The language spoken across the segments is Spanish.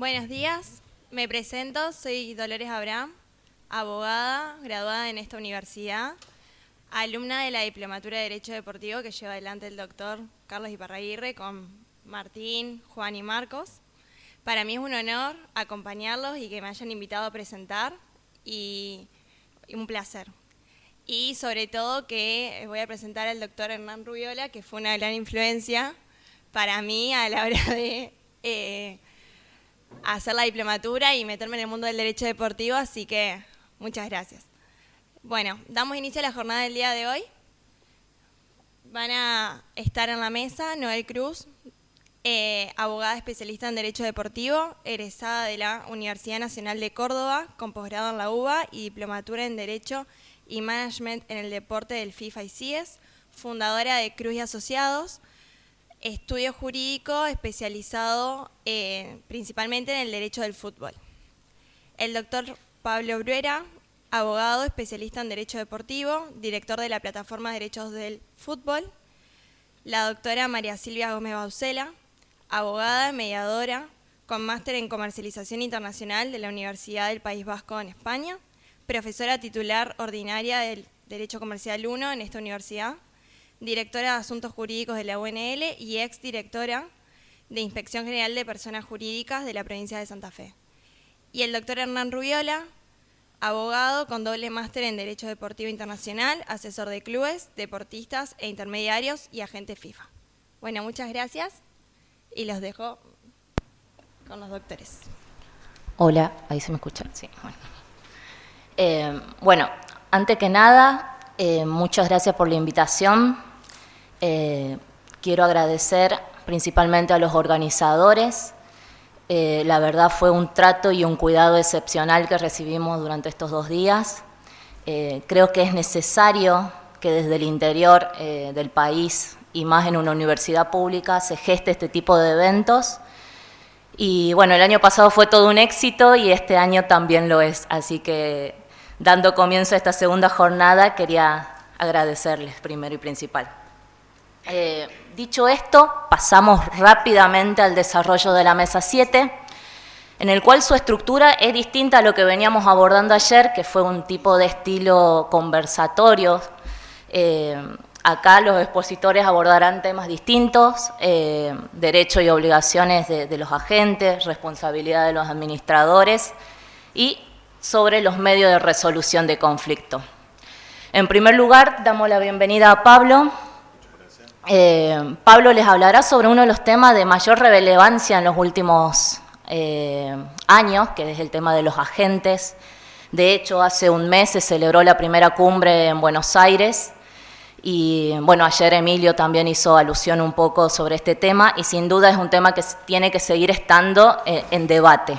Buenos días, me presento, soy Dolores Abraham, abogada, graduada en esta universidad, alumna de la Diplomatura de Derecho Deportivo que lleva adelante el doctor Carlos Iparraguirre con Martín, Juan y Marcos. Para mí es un honor acompañarlos y que me hayan invitado a presentar y un placer. Y sobre todo que voy a presentar al doctor Hernán Rubiola, que fue una gran influencia para mí a la hora de hacer la diplomatura y meterme en el mundo del derecho deportivo, así que muchas gracias. Bueno, damos inicio a la jornada del día de hoy. Van a estar en la mesa Noel Cruz, abogada especialista en Derecho Deportivo, egresada de la Universidad Nacional de Córdoba, con posgrado en la UBA y diplomatura en Derecho y Management en el Deporte del FIFA y CIES, fundadora de Cruz y Asociados, estudio jurídico especializado principalmente en el derecho del fútbol. El doctor Pablo Bruera, abogado especialista en Derecho Deportivo, director de la Plataforma de Derechos del Fútbol. La doctora María Silvia Gómez Bausela, abogada, mediadora, con máster en Comercialización Internacional de la Universidad del País Vasco en España, profesora titular ordinaria del Derecho Comercial 1 en esta universidad, directora de Asuntos Jurídicos de la UNL y exdirectora de Inspección General de Personas Jurídicas de la provincia de Santa Fe. Y el doctor Hernán Rubiola, abogado con doble máster en Derecho Deportivo Internacional, asesor de clubes, deportistas e intermediarios y agente FIFA. Bueno, muchas gracias y los dejo con los doctores. Hola, ahí se me escucha. Sí, bueno, antes que nada, muchas gracias por la invitación. Quiero agradecer principalmente a los organizadores. La verdad fue un trato y un cuidado excepcional que recibimos durante estos 2 días. Creo que es necesario que desde el interior del país y más en una universidad pública se geste este tipo de eventos. Y bueno, el año pasado fue todo un éxito y este año también lo es. Así que dando comienzo a esta segunda jornada quería agradecerles primero y principal. Dicho esto, pasamos rápidamente al desarrollo de la Mesa 7, en el cual su estructura es distinta a lo que veníamos abordando ayer, que fue un tipo de estilo conversatorio. Acá los expositores abordarán temas distintos, derechos y obligaciones de los agentes, responsabilidad de los administradores y sobre los medios de resolución de conflicto. En primer lugar, damos la bienvenida a Pablo. Pablo les hablará sobre uno de los temas de mayor relevancia en los últimos años, que es el tema de los agentes. De hecho, hace un mes se celebró la primera cumbre en Buenos Aires y bueno, ayer Emilio también hizo alusión un poco sobre este tema y sin duda es un tema que tiene que seguir estando en debate.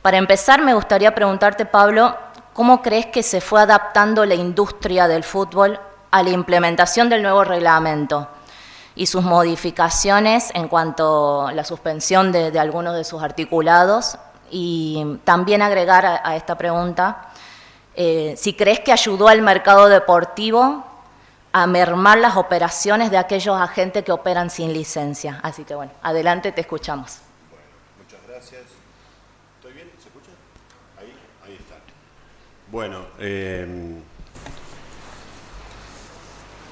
Para empezar, me gustaría preguntarte, Pablo, ¿cómo crees que se fue adaptando la industria del fútbol a la implementación del nuevo reglamento y sus modificaciones en cuanto a la suspensión de algunos de sus articulados? Y también agregar a esta pregunta, si crees que ayudó al mercado deportivo a mermar las operaciones de aquellos agentes que operan sin licencia. Así que bueno, adelante, te escuchamos. Bueno, muchas gracias. ¿Estoy bien? ¿Se escucha? Ahí está. Bueno,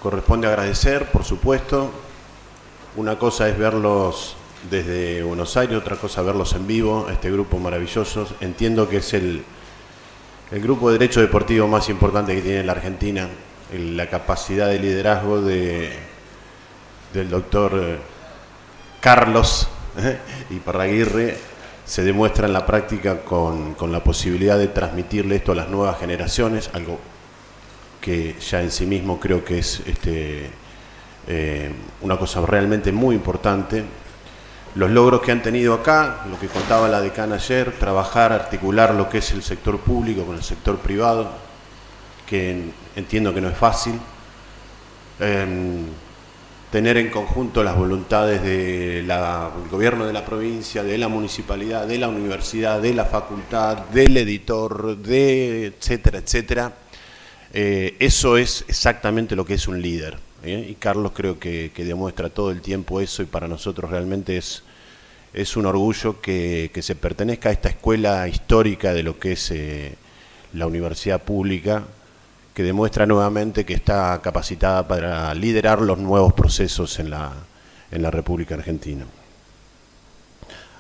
corresponde agradecer, por supuesto. Una cosa es verlos desde Buenos Aires, otra cosa verlos en vivo, este grupo maravilloso. Entiendo que es el grupo de derecho deportivo más importante que tiene la Argentina. La capacidad de liderazgo del doctor Carlos Iparraguirre se demuestra en la práctica con la posibilidad de transmitirle esto a las nuevas generaciones, algo que ya en sí mismo creo que es una cosa realmente muy importante. Los logros que han tenido acá, lo que contaba la decana ayer, trabajar, articular lo que es el sector público con el sector privado, que entiendo que no es fácil. Tener en conjunto las voluntades del gobierno de la provincia, de la municipalidad, de la universidad, de la facultad, del editor, etcétera, etcétera. Eso es exactamente lo que es un líder. Y Carlos creo que demuestra todo el tiempo eso y para nosotros realmente es es un orgullo que se pertenezca a esta escuela histórica de lo que es la universidad pública, que demuestra nuevamente que está capacitada para liderar los nuevos procesos en la República Argentina.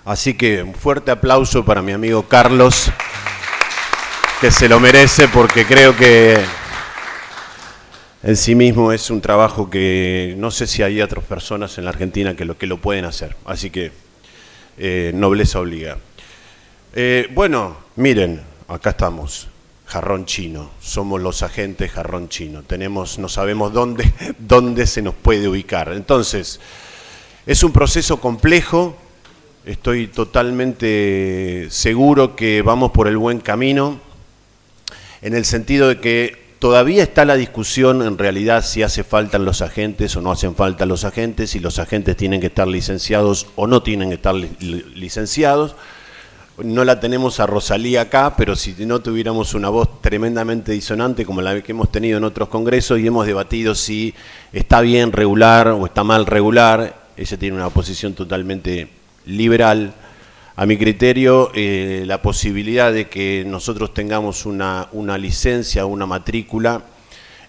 Así que un fuerte aplauso para mi amigo Carlos, que se lo merece, porque creo que en sí mismo es un trabajo que no sé si hay otras personas en la Argentina que lo pueden hacer. Así que nobleza obliga. Bueno, miren, acá estamos, Jarrón Chino, somos los agentes Jarrón Chino, no sabemos dónde se nos puede ubicar. Entonces, es un proceso complejo, estoy totalmente seguro que vamos por el buen camino, en el sentido de que todavía está la discusión en realidad si hace falta los agentes o no hacen falta los agentes, si los agentes tienen que estar licenciados o no tienen que estar licenciados. No la tenemos a Rosalía acá, pero si no tuviéramos una voz tremendamente disonante como la que hemos tenido en otros congresos y hemos debatido si está bien regular o está mal regular, ella tiene una posición totalmente liberal. A mi criterio, la posibilidad de que nosotros tengamos una licencia o una matrícula,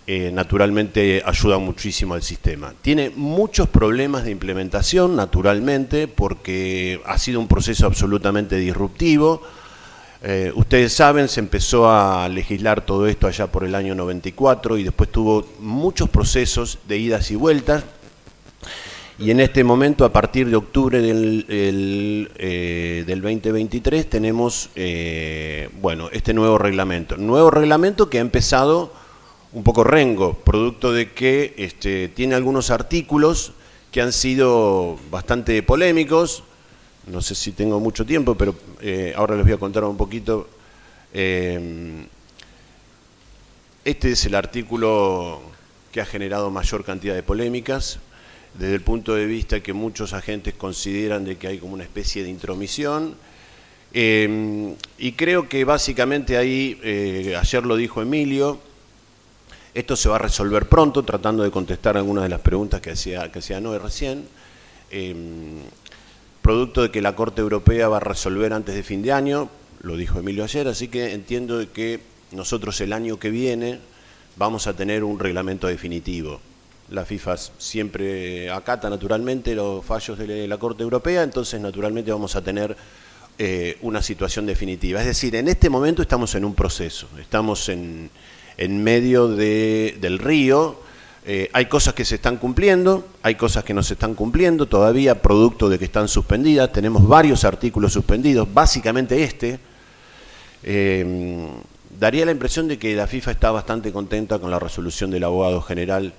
naturalmente ayuda muchísimo al sistema. Tiene muchos problemas de implementación, naturalmente, porque ha sido un proceso absolutamente disruptivo. Ustedes saben, se empezó a legislar todo esto allá por el año 94 y después tuvo muchos procesos de idas y vueltas. Y en este momento, a partir de octubre del 2023, tenemos bueno, este nuevo reglamento. Nuevo reglamento que ha empezado un poco rengo, producto de que tiene algunos artículos que han sido bastante polémicos. No sé si tengo mucho tiempo, pero ahora les voy a contar un poquito. Este es el artículo que ha generado mayor cantidad de polémicas, desde el punto de vista que muchos agentes consideran de que hay como una especie de intromisión, y creo que básicamente ahí, ayer lo dijo Emilio, esto se va a resolver pronto, tratando de contestar algunas de las preguntas que hacía Noé recién, producto de que la Corte Europea va a resolver antes de fin de año, lo dijo Emilio ayer, así que entiendo de que nosotros el año que viene vamos a tener un reglamento definitivo. La FIFA siempre acata naturalmente los fallos de la Corte Europea, entonces naturalmente vamos a tener una situación definitiva. Es decir, en este momento estamos en un proceso, estamos en medio del río, hay cosas que se están cumpliendo, hay cosas que no se están cumpliendo, todavía producto de que están suspendidas, tenemos varios artículos suspendidos, básicamente daría la impresión de que la FIFA está bastante contenta con la resolución del abogado general,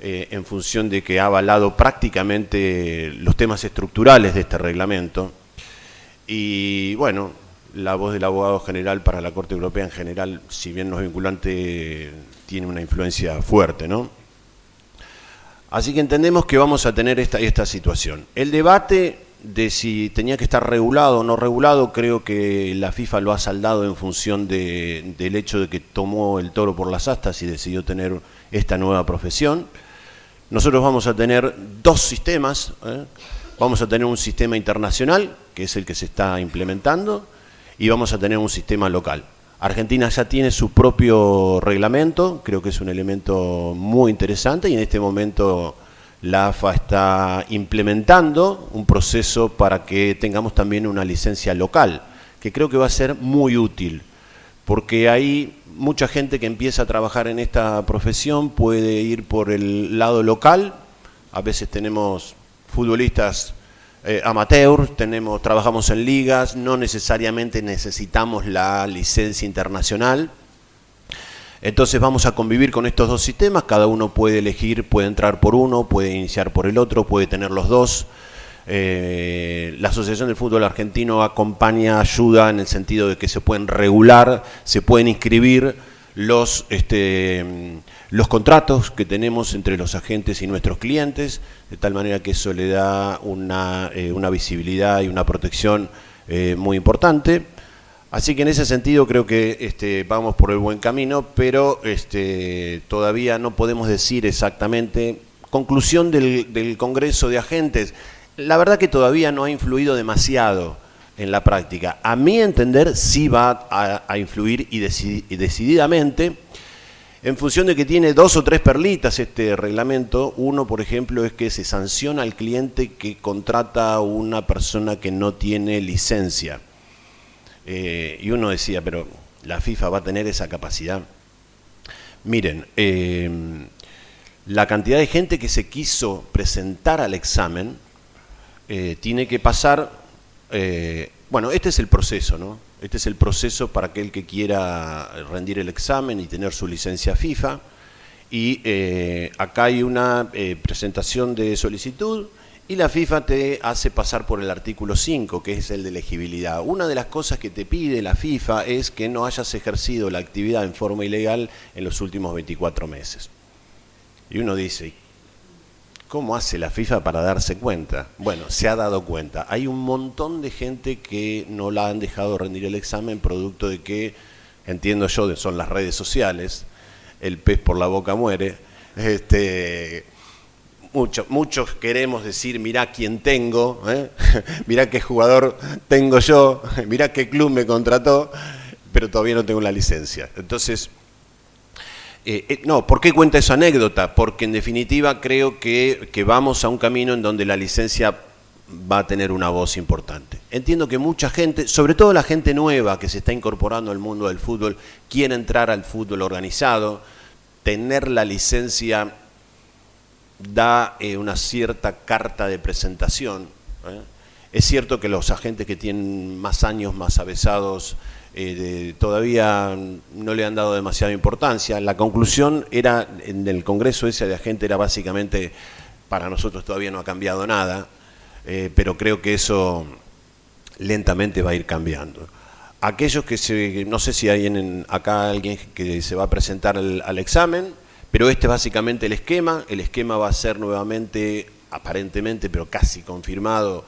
en función de que ha avalado prácticamente los temas estructurales de este reglamento. Y bueno, la voz del abogado general para la Corte Europea en general, si bien no es vinculante, tiene una influencia fuerte, ¿no? Así que entendemos que vamos a tener esta situación. El debate de si tenía que estar regulado o no regulado, creo que la FIFA lo ha saldado en función del hecho de que tomó el toro por las astas y decidió tener esta nueva profesión. Nosotros vamos a tener dos sistemas, vamos a tener un sistema internacional, que es el que se está implementando, y vamos a tener un sistema local. Argentina ya tiene su propio reglamento, creo que es un elemento muy interesante, y en este momento la AFA está implementando un proceso para que tengamos también una licencia local, que creo que va a ser muy útil, porque hay mucha gente que empieza a trabajar en esta profesión, puede ir por el lado local, a veces tenemos futbolistas amateur, trabajamos en ligas, no necesariamente necesitamos la licencia internacional. Entonces vamos a convivir con estos dos sistemas, cada uno puede elegir, puede entrar por uno, puede iniciar por el otro, puede tener los dos. La Asociación del Fútbol Argentino acompaña, ayuda en el sentido de que se pueden regular, se pueden inscribir los contratos que tenemos entre los agentes y nuestros clientes, de tal manera que eso le da una visibilidad y una protección muy importante. Así que en ese sentido creo que vamos por el buen camino, pero todavía no podemos decir exactamente. Conclusión del Congreso de Agentes, la verdad que todavía no ha influido demasiado en la práctica. A mi entender sí va a influir y decididamente, en función de que tiene 2 o 3 perlitas este reglamento. Uno, por ejemplo, es que se sanciona al cliente que contrata a una persona que no tiene licencia. Y uno decía, pero ¿la FIFA va a tener esa capacidad? Miren, la cantidad de gente que se quiso presentar al examen tiene que pasar, bueno, este es el proceso, ¿no? Este es el proceso para aquel que quiera rendir el examen y tener su licencia FIFA. Y acá hay una presentación de solicitud y la FIFA te hace pasar por el artículo 5, que es el de elegibilidad. Una de las cosas que te pide la FIFA es que no hayas ejercido la actividad en forma ilegal en los últimos 24 meses. Y uno dice, ¿cómo hace la FIFA para darse cuenta? Bueno, se ha dado cuenta. Hay un montón de gente que no la han dejado rendir el examen, producto de que, entiendo yo, son las redes sociales, el pez por la boca muere. Muchos queremos decir, mirá quién tengo, mirá qué jugador tengo yo, mirá qué club me contrató, pero todavía no tengo la licencia. Entonces, no, ¿por qué cuenta esa anécdota? Porque en definitiva creo que vamos a un camino en donde la licencia va a tener una voz importante. Entiendo que mucha gente, sobre todo la gente nueva que se está incorporando al mundo del fútbol, quiere entrar al fútbol organizado. Tener la licencia da una cierta carta de presentación. Es cierto que los agentes que tienen más años, más avesados, todavía no le han dado demasiada importancia. La conclusión era, en el congreso ese de agente, era básicamente, para nosotros todavía no ha cambiado nada, pero creo que eso lentamente va a ir cambiando. Aquellos que no sé si hay acá alguien que se va a presentar al examen, pero este es básicamente el esquema. El esquema va a ser nuevamente, aparentemente, pero casi confirmado,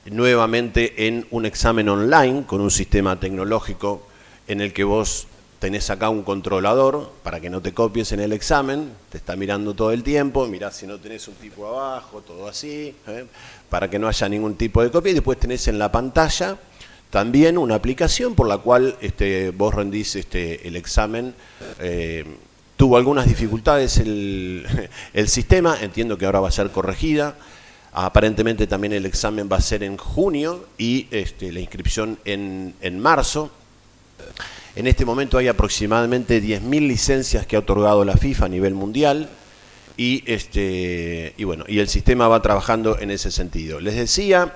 nuevamente en un examen online con un sistema tecnológico en el que vos tenés acá un controlador para que no te copies en el examen, te está mirando todo el tiempo, mirás si no tenés un tipo abajo, todo así, para que no haya ningún tipo de copia. Y después tenés en la pantalla también una aplicación por la cual vos rendís el examen. Tuvo algunas dificultades el sistema, entiendo que ahora va a ser corregida. Aparentemente también el examen va a ser en junio y la inscripción en marzo. En este momento hay aproximadamente 10.000 licencias que ha otorgado la FIFA a nivel mundial y bueno, y el sistema va trabajando en ese sentido. Les decía,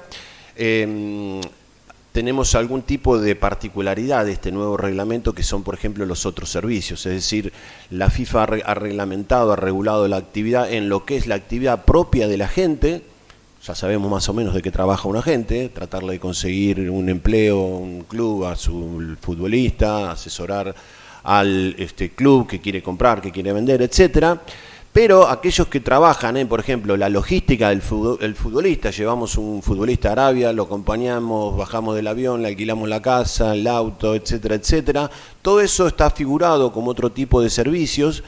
tenemos algún tipo de particularidad de este nuevo reglamento que son, por ejemplo, los otros servicios. Es decir, la FIFA ha reglamentado, ha regulado la actividad en lo que es la actividad propia de la gente. Ya sabemos más o menos de qué trabaja un agente, tratarle de conseguir un empleo, un club a su futbolista, asesorar al club que quiere comprar, que quiere vender, etcétera. Pero aquellos que trabajan, por ejemplo, la logística del futbolista, llevamos un futbolista a Arabia, lo acompañamos, bajamos del avión, le alquilamos la casa, el auto, etcétera, etcétera. Todo eso está figurado como otro tipo de servicios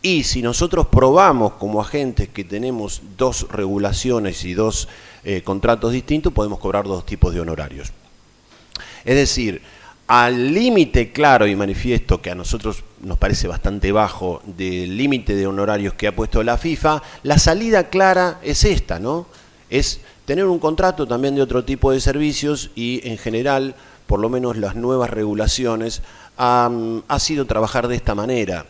y si nosotros probamos como agentes que tenemos 2 regulaciones y 2 contratos distintos, podemos cobrar 2 tipos de honorarios. Es decir, al límite claro y manifiesto que a nosotros nos parece bastante bajo del límite de honorarios que ha puesto la FIFA, la salida clara es esta, ¿no? Es tener un contrato también de otro tipo de servicios y en general, por lo menos las nuevas regulaciones, ha sido trabajar de esta manera.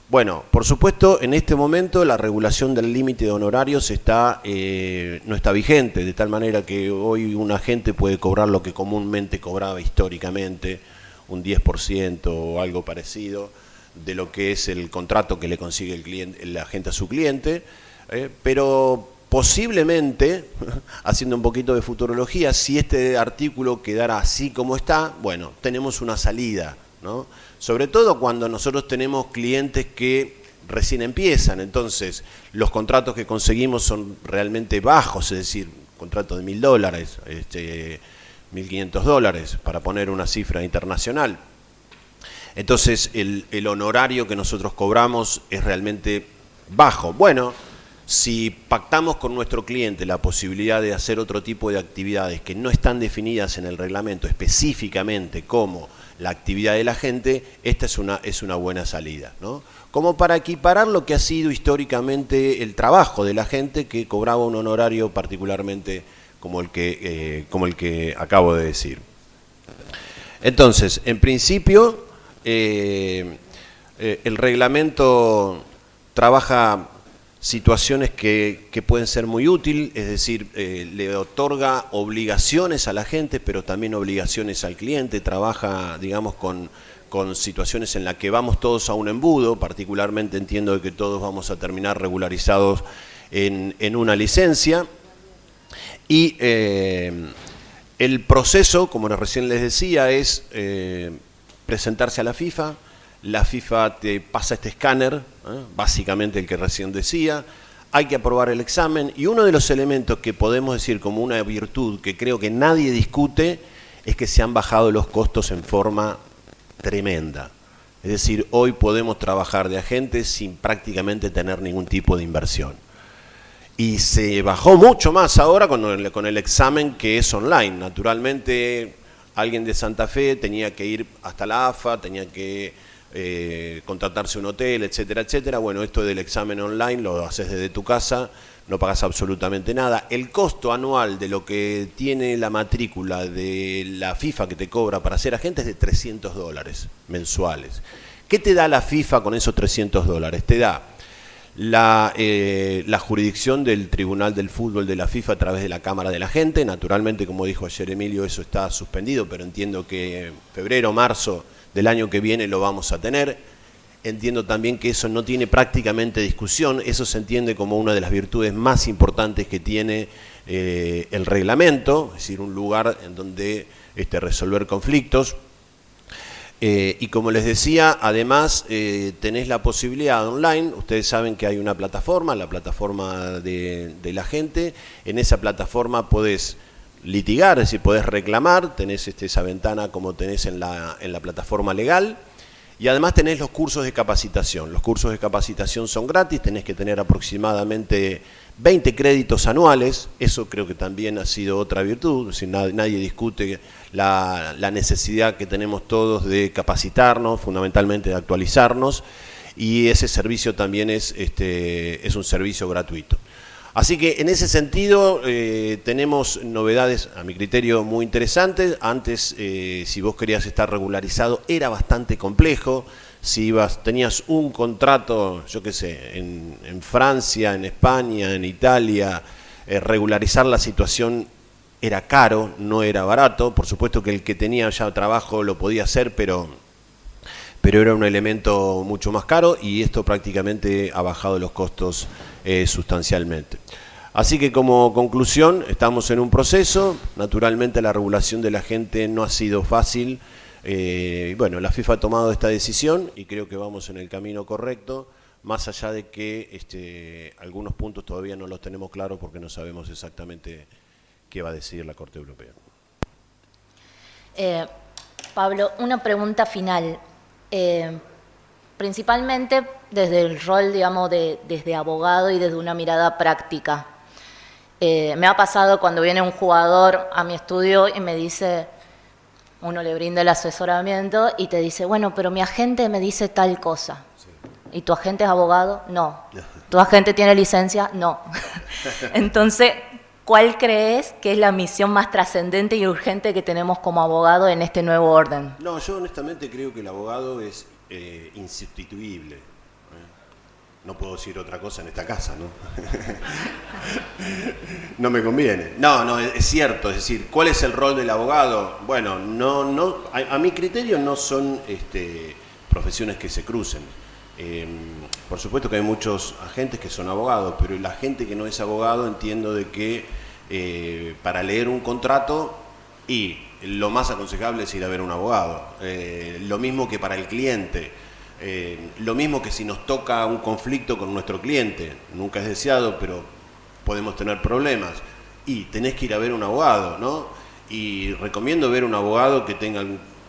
Bueno, por supuesto, en este momento la regulación del límite de honorarios no está vigente, de tal manera que hoy un agente puede cobrar lo que comúnmente cobraba históricamente, un 10% o algo parecido de lo que es el contrato que le consigue el agente a su cliente, pero posiblemente, haciendo un poquito de futurología, si este artículo quedara así como está, bueno, tenemos una salida, ¿no? Sobre todo cuando nosotros tenemos clientes que recién empiezan, entonces los contratos que conseguimos son realmente bajos, es decir, contratos de $1.000, $1.500, para poner una cifra internacional. Entonces el honorario que nosotros cobramos es realmente bajo. Bueno, Si pactamos con nuestro cliente la posibilidad de hacer otro tipo de actividades que no están definidas en el reglamento específicamente como la actividad del agente, esta es una buena salida, ¿no? Como para equiparar lo que ha sido históricamente el trabajo del agente, que cobraba un honorario particularmente como el que acabo de decir. Entonces, en principio, el reglamento trabaja situaciones que pueden ser muy útiles, es decir, le otorga obligaciones a la gente, pero también obligaciones al cliente, trabaja, digamos, con situaciones en las que vamos todos a un embudo, particularmente entiendo que todos vamos a terminar regularizados en una licencia, y el proceso, como recién les decía, es presentarse a la FIFA. La FIFA te pasa este escáner, básicamente el que recién decía, hay que aprobar el examen, y uno de los elementos que podemos decir como una virtud que creo que nadie discute es que se han bajado los costos en forma tremenda. Es decir, hoy podemos trabajar de agentes sin prácticamente tener ningún tipo de inversión. Y se bajó mucho más ahora con el examen, que es online. Naturalmente, alguien de Santa Fe tenía que ir hasta la AFA, tenía que contratarse un hotel, etcétera, etcétera. Bueno, esto del examen online lo haces desde tu casa, no pagas absolutamente nada. El costo anual de lo que tiene la matrícula de la FIFA que te cobra para ser agente es de $300 mensuales. ¿Qué te da la FIFA con esos $300? Te da la jurisdicción del Tribunal del Fútbol de la FIFA a través de la Cámara de la Gente. Naturalmente, como dijo ayer Emilio, eso está suspendido, pero entiendo que en febrero o marzo del año que viene lo vamos a tener. Entiendo también que eso no tiene prácticamente discusión, eso se entiende como una de las virtudes más importantes que tiene el reglamento, es decir, un lugar en donde resolver conflictos. Y como les decía, además tenés la posibilidad online. Ustedes saben que hay una plataforma, la plataforma de la gente. En esa plataforma podés litigar, es decir, podés reclamar, tenés esa ventana como tenés en la plataforma legal, y además tenés los cursos de capacitación. Los cursos de capacitación son gratis, tenés que tener aproximadamente 20 créditos anuales. Eso creo que también ha sido otra virtud, es decir, nadie discute la necesidad que tenemos todos de capacitarnos, fundamentalmente de actualizarnos, y ese servicio también es un servicio gratuito. Así que en ese sentido tenemos novedades, a mi criterio, muy interesantes. Antes, si vos querías estar regularizado, era bastante complejo. Si tenías un contrato, yo qué sé, en Francia, en España, en Italia, regularizar la situación era caro, no era barato. Por supuesto que el que tenía ya trabajo lo podía hacer, pero era un elemento mucho más caro, y esto prácticamente ha bajado los costos sustancialmente. Así que, como conclusión, estamos en un proceso. Naturalmente la regulación de la gente no ha sido fácil. Bueno, la FIFA ha tomado esta decisión y creo que vamos en el camino correcto, más allá de que algunos puntos todavía no los tenemos claros porque no sabemos exactamente qué va a decidir la Corte Europea. Pablo, una pregunta final. Principalmente desde el rol, digamos, desde abogado y desde una mirada práctica. Me ha pasado cuando viene un jugador a mi estudio y me dice, uno le brinda el asesoramiento y te dice, bueno, pero mi agente me dice tal cosa. Sí. ¿Y tu agente es abogado? No. ¿Tu agente tiene licencia? No. Entonces, ¿cuál crees que es la misión más trascendente y urgente que tenemos como abogado en este nuevo orden? No, yo honestamente creo que el abogado es insustituible. No puedo decir otra cosa en esta casa, ¿no? No me conviene. No, es cierto. Es decir, ¿cuál es el rol del abogado? Bueno, a mi criterio no son profesiones que se crucen. Por supuesto que hay muchos agentes que son abogados, pero la gente que no es abogado, entiendo de que para leer un contrato, y lo más aconsejable es ir a ver un abogado. Lo mismo que para el cliente. Lo mismo que si nos toca un conflicto con nuestro cliente. Nunca es deseado, pero podemos tener problemas. Y tenés que ir a ver un abogado, ¿no? Y recomiendo ver un abogado que tenga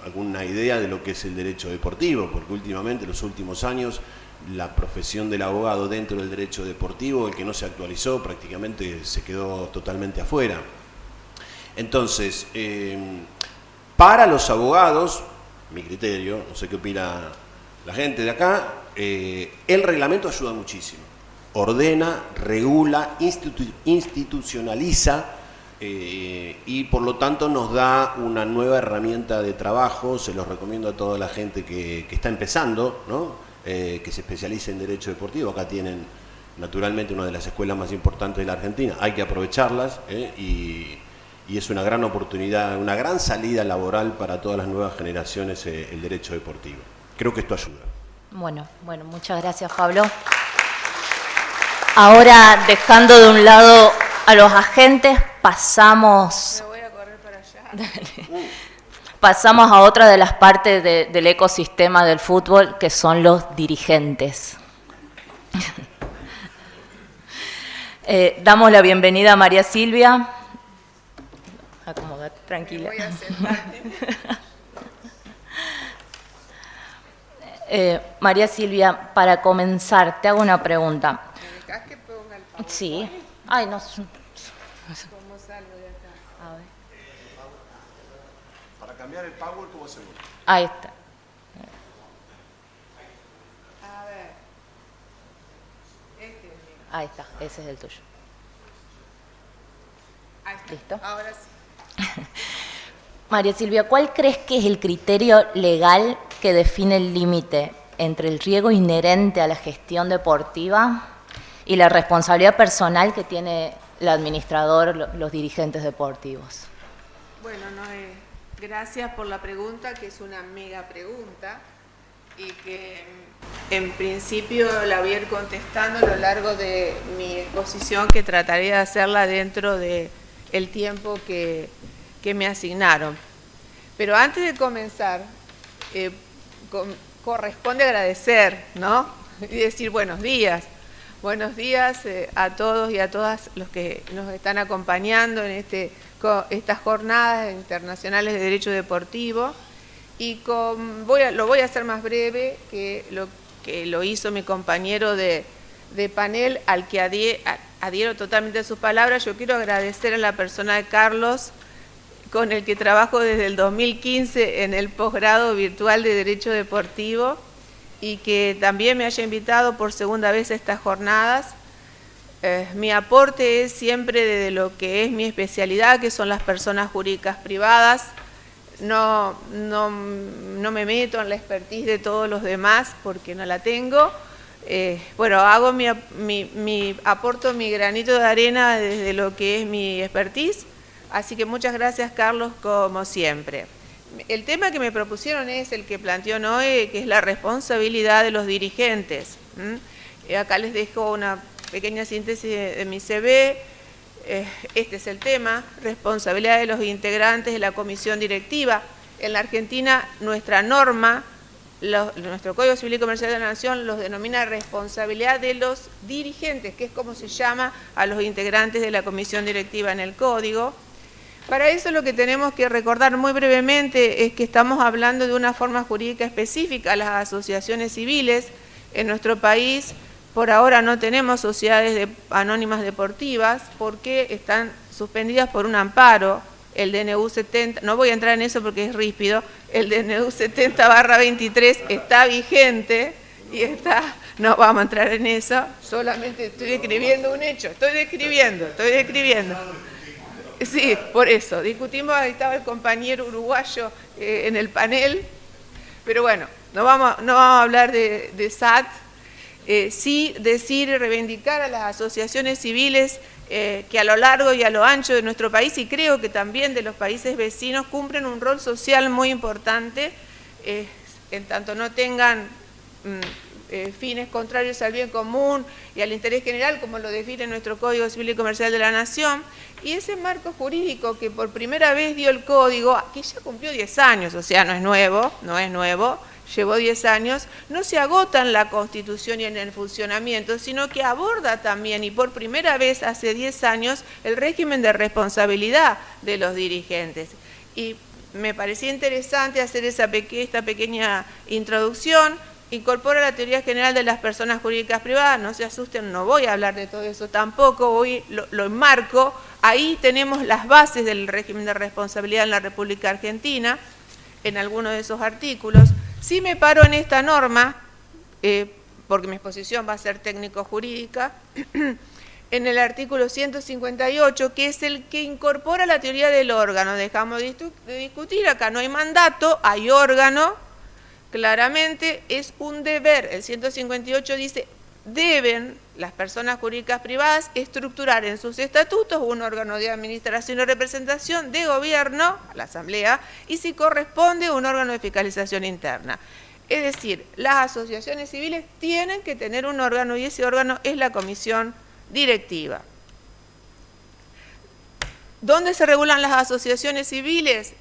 alguna idea de lo que es el derecho deportivo, porque últimamente, en los últimos años, la profesión del abogado dentro del derecho deportivo, el que no se actualizó, prácticamente se quedó totalmente afuera. Entonces, para los abogados, mi criterio, no sé qué opina la gente de acá, el reglamento ayuda muchísimo. Ordena, regula, institucionaliza y por lo tanto nos da una nueva herramienta de trabajo. Se los recomiendo a toda la gente que está empezando, ¿no? Que se especialice en derecho deportivo. Acá tienen naturalmente una de las escuelas más importantes de la Argentina, hay que aprovecharlas y es una gran oportunidad, una gran salida laboral para todas las nuevas generaciones el derecho deportivo. Creo que esto ayuda. Bueno, muchas gracias, Pablo. Ahora, dejando de un lado a los agentes, pasamos... Me voy a correr para allá. Pasamos a otra de las partes del ecosistema del fútbol, que son los dirigentes. Damos la bienvenida a María Silvia. Acomodate, tranquila. Me voy a sentarte. María Silvia, para comenzar, te hago una pregunta. ¿Me dejas que ponga el PowerPoint? Sí. Ay, no. ¿Cómo salgo de acá? A ver. Para cambiar el power, ¿cómo hacemos? Ahí está. A ver. Este es mío. Ahí está, ese es el tuyo. Ahí está. ¿Listo? Ahora sí. María Silvia, ¿cuál crees que es el criterio legal que define el límite entre el riesgo inherente a la gestión deportiva y la responsabilidad personal que tiene el administrador, los dirigentes deportivos? Bueno, Noé, gracias por la pregunta, que es una mega pregunta y que en principio la voy a ir contestando a lo largo de mi exposición, que trataré de hacerla dentro del tiempo que me asignaron. Pero antes de comenzar, corresponde agradecer, ¿no? Y decir buenos días. Buenos días a todos y a todas los que nos están acompañando en estas jornadas internacionales de derecho deportivo. Y lo voy a hacer más breve que lo hizo mi compañero de panel, al que adhiero totalmente a sus palabras. Yo quiero agradecer a la persona de Carlos, con el que trabajo desde el 2015 en el posgrado virtual de Derecho Deportivo, y que también me haya invitado por segunda vez a estas jornadas. Mi aporte es siempre desde lo que es mi especialidad, que son las personas jurídicas privadas. No me meto en la expertise de todos los demás porque no la tengo. Hago aporto mi granito de arena desde lo que es mi expertise. Así que muchas gracias, Carlos, como siempre. El tema que me propusieron es el que planteó Noé, que es la responsabilidad de los dirigentes. Acá les dejo una pequeña síntesis de mi CV. Este es el tema: responsabilidad de los integrantes de la comisión directiva. En la Argentina, nuestra norma, nuestro Código Civil y Comercial de la Nación, los denomina responsabilidad de los dirigentes, que es como se llama a los integrantes de la comisión directiva en el Código. Para eso lo que tenemos que recordar muy brevemente es que estamos hablando de una forma jurídica específica. Las asociaciones civiles en nuestro país por ahora no tenemos sociedades anónimas deportivas porque están suspendidas por un amparo, el DNU 70, no voy a entrar en eso porque es ríspido, el DNU 70/23 está vigente y no vamos a entrar en eso, solamente estoy describiendo un hecho, estoy describiendo. Sí, por eso, discutimos, ahí estaba el compañero uruguayo en el panel, pero bueno, no vamos a hablar de SAT, sí decir y reivindicar a las asociaciones civiles que a lo largo y a lo ancho de nuestro país, y creo que también de los países vecinos, cumplen un rol social muy importante, en tanto no tengan fines contrarios al bien común y al interés general, como lo define nuestro Código Civil y Comercial de la Nación. Y ese marco jurídico que por primera vez dio el Código, que ya cumplió 10 años, o sea, no es nuevo, llevó 10 años, no se agota en la Constitución y en el funcionamiento, sino que aborda también, y por primera vez hace 10 años, el régimen de responsabilidad de los dirigentes. Y me parecía interesante hacer esta pequeña introducción. Incorpora la teoría general de las personas jurídicas privadas, no se asusten, no voy a hablar de todo eso tampoco, hoy lo enmarco. Ahí tenemos las bases del régimen de responsabilidad en la República Argentina, en algunos de esos artículos. Sí me paro en esta norma, porque mi exposición va a ser técnico-jurídica, en el artículo 158, que es el que incorpora la teoría del órgano. Dejamos de discutir, acá no hay mandato, hay órgano. Claramente es un deber. El 158 dice, deben las personas jurídicas privadas estructurar en sus estatutos un órgano de administración y representación de gobierno, la Asamblea, y si corresponde un órgano de fiscalización interna. Es decir, las asociaciones civiles tienen que tener un órgano y ese órgano es la comisión directiva. ¿Dónde se regulan las asociaciones civiles?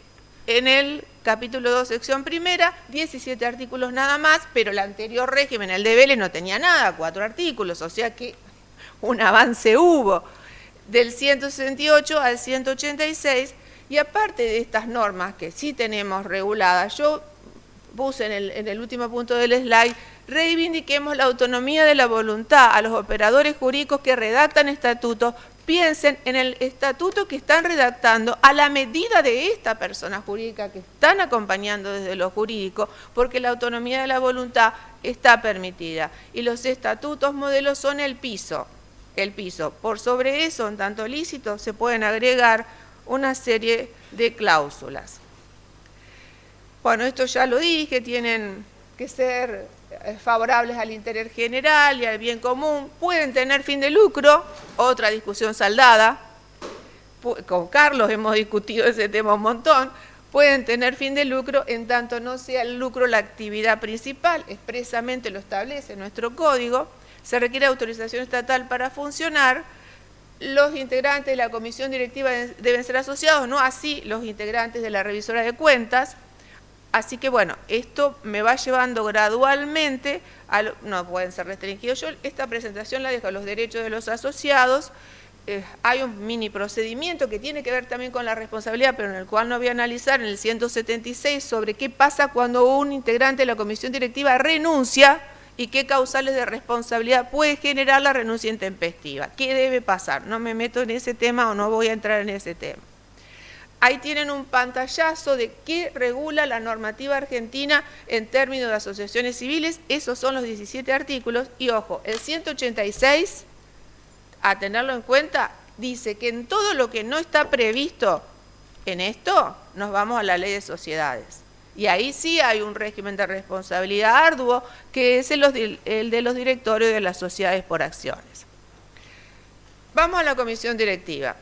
En el capítulo 2, sección primera, 17 artículos nada más, pero el anterior régimen, el de Vélez, no tenía nada, 4 artículos, o sea que un avance hubo. Del 168 al 186, y aparte de estas normas que sí tenemos reguladas, yo puse en el último punto del slide, reivindiquemos la autonomía de la voluntad a los operadores jurídicos que redactan estatutos. Piensen en el estatuto que están redactando a la medida de esta persona jurídica que están acompañando desde lo jurídico, porque la autonomía de la voluntad está permitida. Y los estatutos modelos son el piso. Por sobre eso, en tanto lícito, se pueden agregar una serie de cláusulas. Bueno, esto ya lo dije, tienen que ser favorables al interés general y al bien común, pueden tener fin de lucro, otra discusión saldada, con Carlos hemos discutido ese tema un montón, pueden tener fin de lucro en tanto no sea el lucro la actividad principal, expresamente lo establece nuestro código, se requiere autorización estatal para funcionar, los integrantes de la comisión directiva deben ser asociados, no así los integrantes de la revisora de cuentas. Así que bueno, esto me va llevando gradualmente, no pueden ser restringidos. Yo esta presentación la dejo a los derechos de los asociados. Hay un mini procedimiento que tiene que ver también con la responsabilidad, pero en el cual no voy a analizar, en el 176, sobre qué pasa cuando un integrante de la comisión directiva renuncia y qué causales de responsabilidad puede generar la renuncia intempestiva. ¿Qué debe pasar? No me meto en ese tema o no voy a entrar en ese tema. Ahí tienen un pantallazo de qué regula la normativa argentina en términos de asociaciones civiles. Esos son los 17 artículos. Y ojo, el 186, a tenerlo en cuenta, dice que en todo lo que no está previsto en esto, nos vamos a la ley de sociedades. Y ahí sí hay un régimen de responsabilidad arduo, que es el de los directorios de las sociedades por acciones. Vamos a la comisión directiva.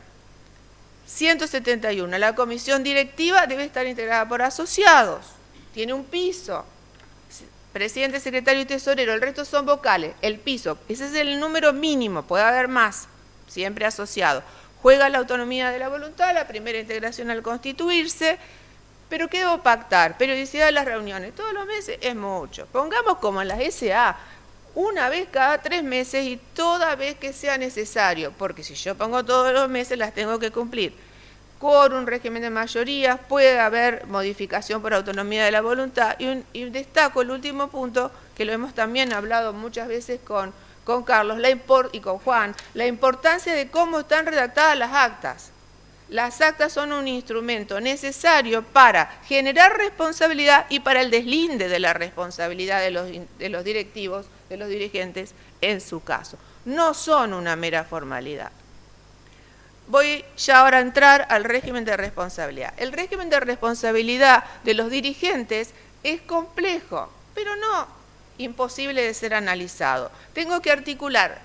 171. La comisión directiva debe estar integrada por asociados. Tiene un piso. Presidente, secretario y tesorero. El resto son vocales. El piso. Ese es el número mínimo. Puede haber más. Siempre asociado. Juega la autonomía de la voluntad, la primera integración al constituirse. Pero ¿qué debo pactar? Periodicidad de las reuniones. Todos los meses es mucho. Pongamos como en las SA. Una vez cada 3 meses y toda vez que sea necesario, porque si yo pongo todos los meses las tengo que cumplir. Con un régimen de mayorías puede haber modificación por autonomía de la voluntad y destaco el último punto, que lo hemos también hablado muchas veces con Carlos y con Juan, la importancia de cómo están redactadas las actas. Las actas son un instrumento necesario para generar responsabilidad y para el deslinde de la responsabilidad de los directivos, de los dirigentes en su caso. No son una mera formalidad. Voy ya ahora a entrar al régimen de responsabilidad. El régimen de responsabilidad de los dirigentes es complejo, pero no imposible de ser analizado. Tengo que articular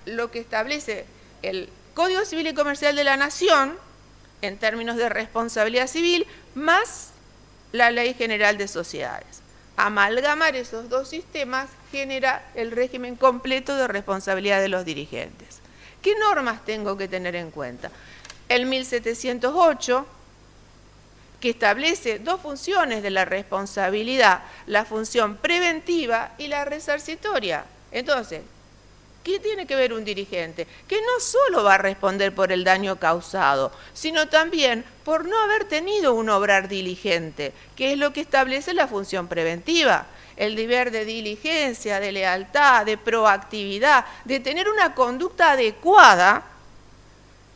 lo que establece el Código Civil y Comercial de la Nación, en términos de responsabilidad civil, más la Ley General de Sociedades. Amalgamar esos dos sistemas genera el régimen completo de responsabilidad de los dirigentes. ¿Qué normas tengo que tener en cuenta? El 1708, que establece 2 funciones de la responsabilidad, la función preventiva y la resarcitoria. Entonces, ¿Qué tiene que ver un dirigente? Que no solo va a responder por el daño causado, sino también por no haber tenido un obrar diligente, que es lo que establece la función preventiva. El deber de diligencia, de lealtad, de proactividad, de tener una conducta adecuada,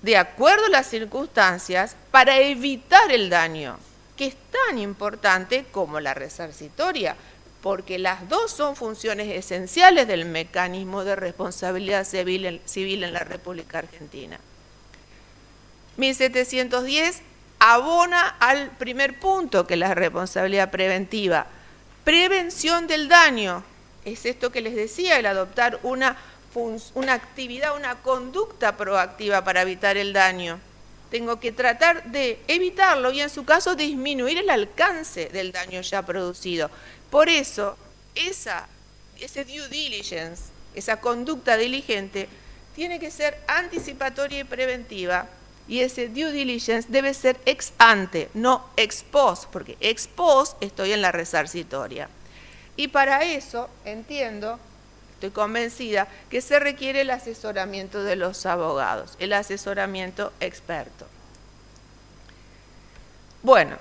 de acuerdo a las circunstancias, para evitar el daño, que es tan importante como la resarcitoria, porque las dos son funciones esenciales del mecanismo de responsabilidad civil en la República Argentina. 1710 abona al primer punto, que es la responsabilidad preventiva. Prevención del daño, es esto que les decía, el adoptar una actividad, una conducta proactiva para evitar el daño. Tengo que tratar de evitarlo y en su caso disminuir el alcance del daño ya producido. Por eso, ese due diligence, esa conducta diligente, tiene que ser anticipatoria y preventiva, y ese due diligence debe ser ex ante, no ex post, porque ex post estoy en la resarcitoria. Y para eso, entiendo, estoy convencida, que se requiere el asesoramiento de los abogados, el asesoramiento experto. Bueno,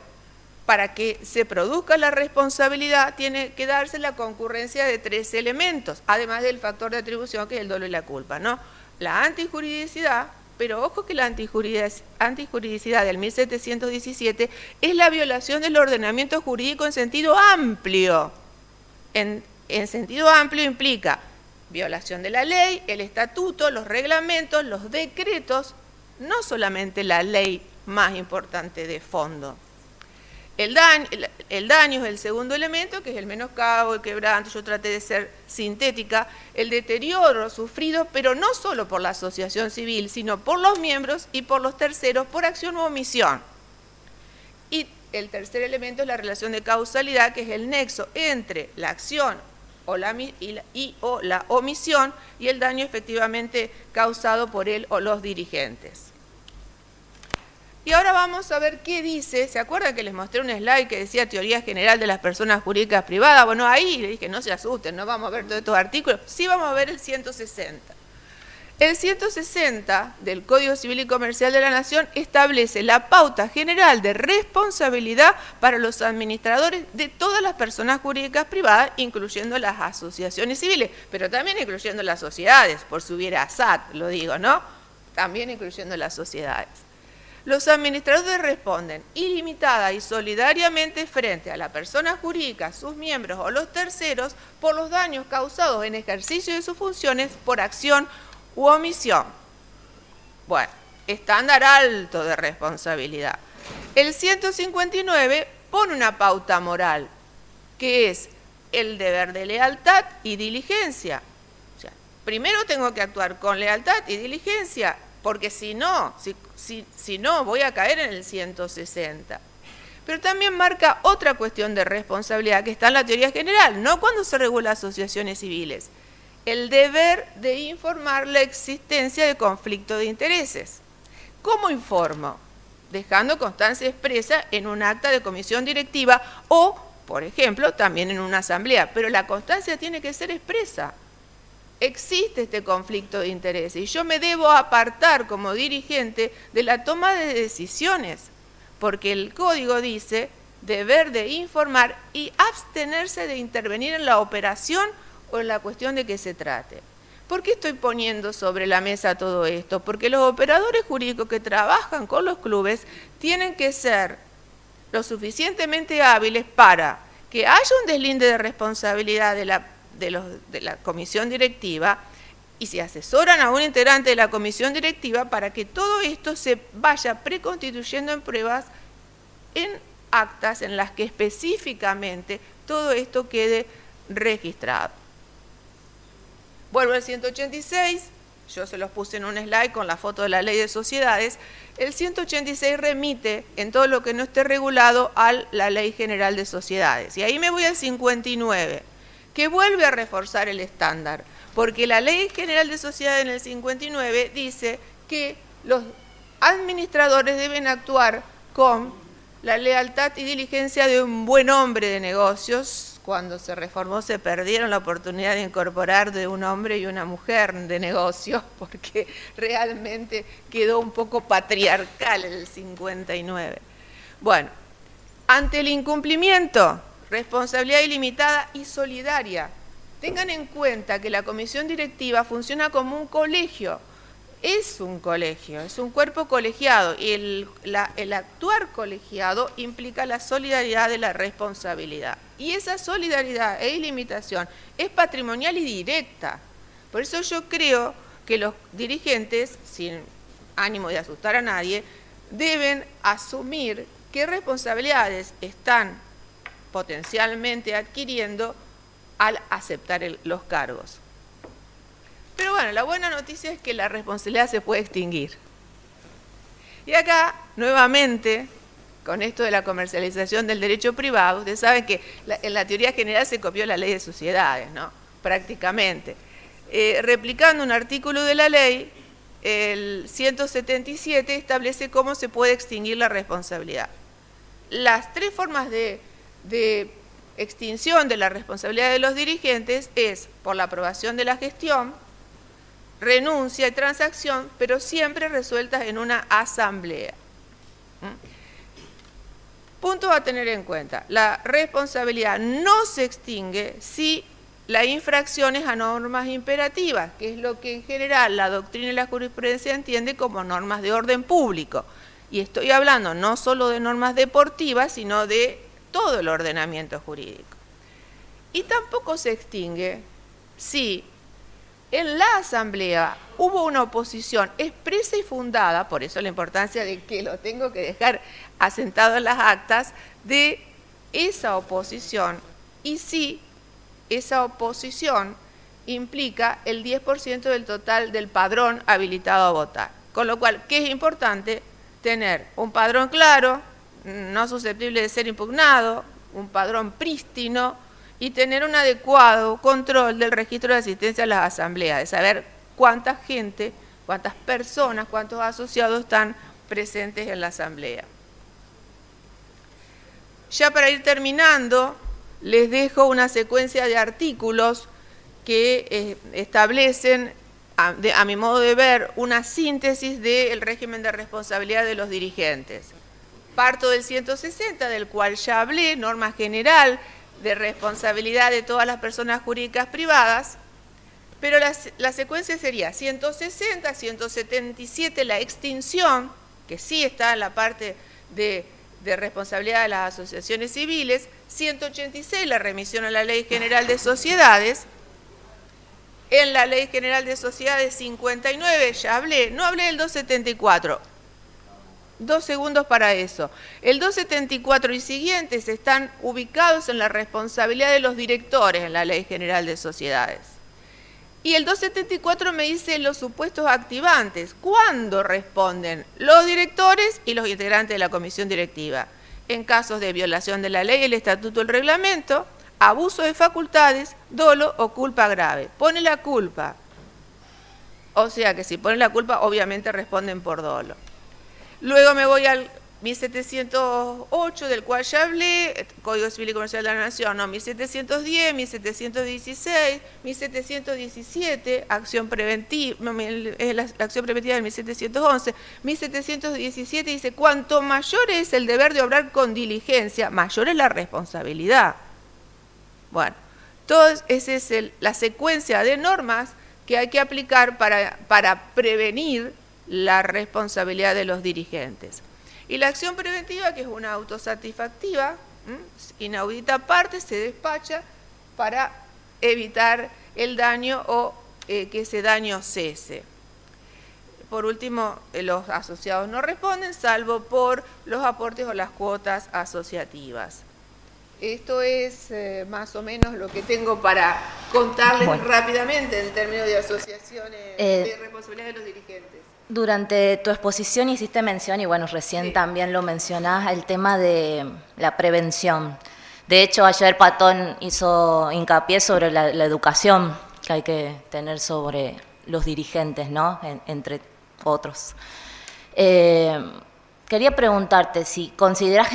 para que se produzca la responsabilidad tiene que darse la concurrencia de 3 elementos, además del factor de atribución que es el dolo y la culpa, ¿no? La antijuridicidad, pero ojo que la antijuridicidad del 1717 es la violación del ordenamiento jurídico en sentido amplio. En sentido amplio implica violación de la ley, el estatuto, los reglamentos, los decretos, no solamente la ley más importante de fondo. El daño es el segundo elemento, que es el menoscabo, el quebranto. Yo traté de ser sintética, el deterioro sufrido, pero no solo por la asociación civil, sino por los miembros y por los terceros, por acción u omisión. Y el tercer elemento es la relación de causalidad, que es el nexo entre la acción o la omisión y el daño efectivamente causado por él o los dirigentes. Y ahora vamos a ver qué dice. ¿Se acuerdan que les mostré un slide que decía teoría general de las personas jurídicas privadas? Bueno, ahí le dije, no se asusten, no vamos a ver todos estos artículos. Sí vamos a ver el 160. El 160 del Código Civil y Comercial de la Nación establece la pauta general de responsabilidad para los administradores de todas las personas jurídicas privadas, incluyendo las asociaciones civiles, pero también incluyendo las sociedades, por si hubiera SAT, lo digo, ¿no? También incluyendo las sociedades. Los administradores responden ilimitada y solidariamente frente a la persona jurídica, sus miembros o los terceros por los daños causados en ejercicio de sus funciones por acción u omisión. Bueno, estándar alto de responsabilidad. El 159 pone una pauta moral, que es el deber de lealtad y diligencia. O sea, primero tengo que actuar con lealtad y diligencia, porque si no voy a caer en el 160. Pero también marca otra cuestión de responsabilidad que está en la teoría general, no cuando se regula asociaciones civiles. El deber de informar la existencia de conflicto de intereses. ¿Cómo informo? Dejando constancia expresa en un acta de comisión directiva o, por ejemplo, también en una asamblea. Pero la constancia tiene que ser expresa. Existe este conflicto de intereses y yo me debo apartar como dirigente de la toma de decisiones, porque el código dice deber de informar y abstenerse de intervenir en la operación o en la cuestión de que se trate. ¿Por qué estoy poniendo sobre la mesa todo esto? Porque los operadores jurídicos que trabajan con los clubes tienen que ser lo suficientemente hábiles para que haya un deslinde de responsabilidad de la comisión directiva y se asesoran a un integrante de la comisión directiva para que todo esto se vaya preconstituyendo en pruebas, en actas en las que específicamente todo esto quede registrado. Vuelvo al 186, yo se los puse en un slide con la foto de la ley de sociedades. El 186 remite en todo lo que no esté regulado a la ley general de sociedades. Y ahí me voy al 59. Que vuelve a reforzar el estándar, porque la Ley General de Sociedades en el 59 dice que los administradores deben actuar con la lealtad y diligencia de un buen hombre de negocios, cuando se reformó se perdieron la oportunidad de incorporar de un hombre y una mujer de negocio, porque realmente quedó un poco patriarcal en el 59. Bueno, ante el incumplimiento, responsabilidad ilimitada y solidaria. Tengan en cuenta que la comisión directiva funciona como un colegio. Es un colegio, es un cuerpo colegiado y el actuar colegiado implica la solidaridad de la responsabilidad. Y esa solidaridad e ilimitación es patrimonial y directa. Por eso yo creo que los dirigentes, sin ánimo de asustar a nadie, deben asumir qué responsabilidades están potencialmente adquiriendo al aceptar los cargos. Pero bueno, la buena noticia es que la responsabilidad se puede extinguir. Y acá, nuevamente, con esto de la comercialización del derecho privado, ustedes saben que en la teoría general se copió la ley de sociedades, ¿no? Prácticamente. Replicando un artículo de la ley, el 177 establece cómo se puede extinguir la responsabilidad. Las tres formas de extinción de la responsabilidad de los dirigentes es por la aprobación de la gestión, renuncia y transacción, pero siempre resueltas en una asamblea. Punto a tener en cuenta: la responsabilidad no se extingue si la infracción es a normas imperativas, que es lo que en general la doctrina y la jurisprudencia entiende como normas de orden público. Y estoy hablando no solo de normas deportivas, sino de todo el ordenamiento jurídico. Y tampoco se extingue si en la asamblea hubo una oposición expresa y fundada, por eso la importancia de que lo tengo que dejar asentado en las actas, de esa oposición, y si esa oposición implica el 10% del total del padrón habilitado a votar. Con lo cual, ¿qué es importante? Tener un padrón claro, no susceptible de ser impugnado, un padrón prístino, y tener un adecuado control del registro de asistencia a las asambleas, de saber cuánta gente, cuántas personas, cuántos asociados están presentes en la asamblea. Ya para ir terminando, les dejo una secuencia de artículos que establecen, a mi modo de ver, una síntesis del régimen de responsabilidad de los dirigentes. Parto del 160, del cual ya hablé, norma general de responsabilidad de todas las personas jurídicas privadas, pero la secuencia sería 160, 177, la extinción, que sí está en la parte de responsabilidad de las asociaciones civiles, 186, la remisión a la Ley General de Sociedades. En la Ley General de Sociedades 59, ya hablé, no hablé del 274, 2 segundos para eso. El 274 y siguientes están ubicados en la responsabilidad de los directores en la Ley General de Sociedades. Y el 274 me dice los supuestos activantes. ¿Cuándo responden? Los directores y los integrantes de la comisión directiva. En casos de violación de la ley, el estatuto, el reglamento, abuso de facultades, dolo o culpa grave. Pone la culpa. O sea que si ponen la culpa, obviamente responden por dolo. Luego me voy al 1708, del cual ya hablé, Código Civil y Comercial de la Nación, no, 1710, 1716, 1717, acción preventiva, es la acción preventiva del 1711, 1717 dice, cuanto mayor es el deber de obrar con diligencia, mayor es la responsabilidad. Bueno, esa es la secuencia de normas que hay que aplicar para prevenir la responsabilidad de los dirigentes. Y la acción preventiva, que es una autosatisfactiva, inaudita parte, se despacha para evitar el daño o que ese daño cese. Por último, los asociados no responden, salvo por los aportes o las cuotas asociativas. Esto es más o menos lo que tengo para contarles rápidamente en términos de asociaciones de responsabilidad de los dirigentes. Durante tu exposición hiciste mención, y bueno, recién también lo mencionás, el tema de la prevención. De hecho, ayer Patón hizo hincapié sobre la educación que hay que tener sobre los dirigentes, ¿no? Entre otros. Quería preguntarte si considerás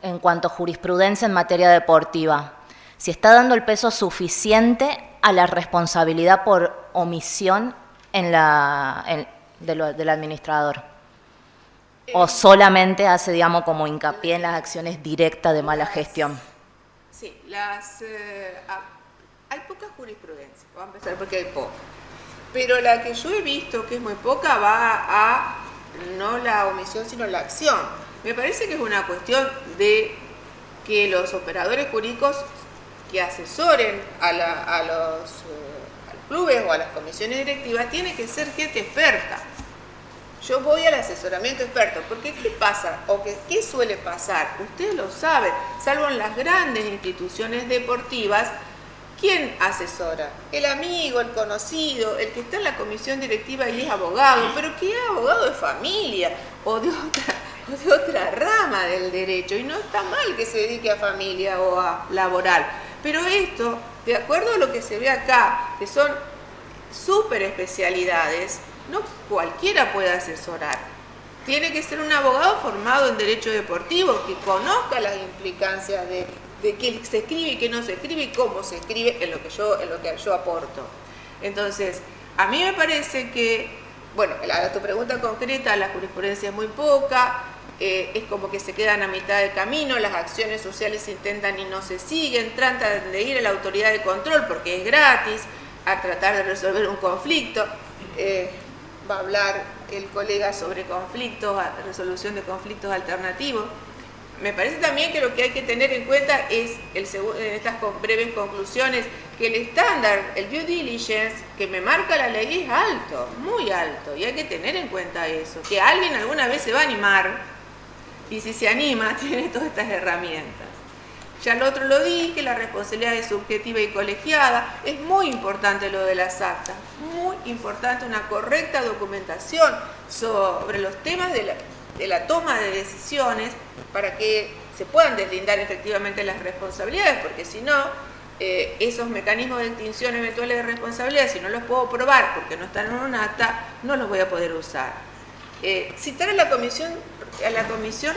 en cuanto a jurisprudencia en materia deportiva, si está dando el peso suficiente a la responsabilidad por omisión del administrador. O solamente hace, digamos, como hincapié en las acciones directas de mala gestión. Sí, hay poca jurisprudencia, vamos a empezar porque hay poca. Pero la que yo he visto, que es muy poca, va a no la omisión, sino la acción. Me parece que es una cuestión de que los operadores jurídicos que asesoren a los clubes o a las comisiones directivas tiene que ser gente experta. Yo voy al asesoramiento experto, porque ¿qué pasa? O ¿qué suele pasar? Ustedes lo saben, salvo en las grandes instituciones deportivas, ¿quién asesora? El amigo, el conocido, el que está en la comisión directiva y es abogado, pero que es abogado de familia o de otra rama del derecho, y no está mal que se dedique a familia o a laboral. Pero esto, de acuerdo a lo que se ve acá, que son súper especialidades, no cualquiera puede asesorar. Tiene que ser un abogado formado en derecho deportivo, que conozca las implicancias de qué se escribe y qué no se escribe y cómo se escribe en lo que yo aporto. Entonces, a mí me parece que, bueno, a tu pregunta concreta, la jurisprudencia es muy poca, es como que se quedan a mitad de camino, las acciones sociales se intentan y no se siguen, tratan de ir a la autoridad de control porque es gratis, a tratar de resolver un conflicto. Va a hablar el colega sobre conflictos, resolución de conflictos alternativos. Me parece también que lo que hay que tener en cuenta es, en estas breves conclusiones, que el estándar, el due diligence que me marca la ley es alto, muy alto, y hay que tener en cuenta eso, que alguien alguna vez se va a animar, y si se anima, tiene todas estas herramientas. Ya el otro lo dije, la responsabilidad es subjetiva y colegiada. Es muy importante lo de las actas, muy importante una correcta documentación sobre los temas de la toma de decisiones para que se puedan deslindar efectivamente las responsabilidades, porque si no, esos mecanismos de extinción eventuales de responsabilidad, si no los puedo probar porque no están en un acta, no los voy a poder usar. Citar a la comisión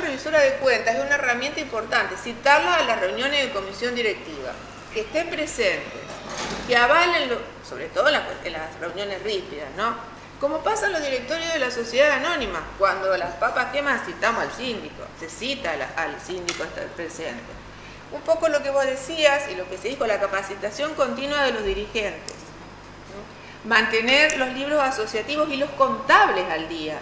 revisora de cuentas es una herramienta importante, citarla a las reuniones de comisión directiva, que estén presentes, que avalen, sobre todo en las reuniones rígidas, ¿no? Como pasa en los directorios de la sociedad anónima, cuando las papas queman citamos al síndico, se cita al síndico a estar presente. Un poco lo que vos decías y lo que se dijo, la capacitación continua de los dirigentes, ¿no? Mantener los libros asociativos y los contables al día.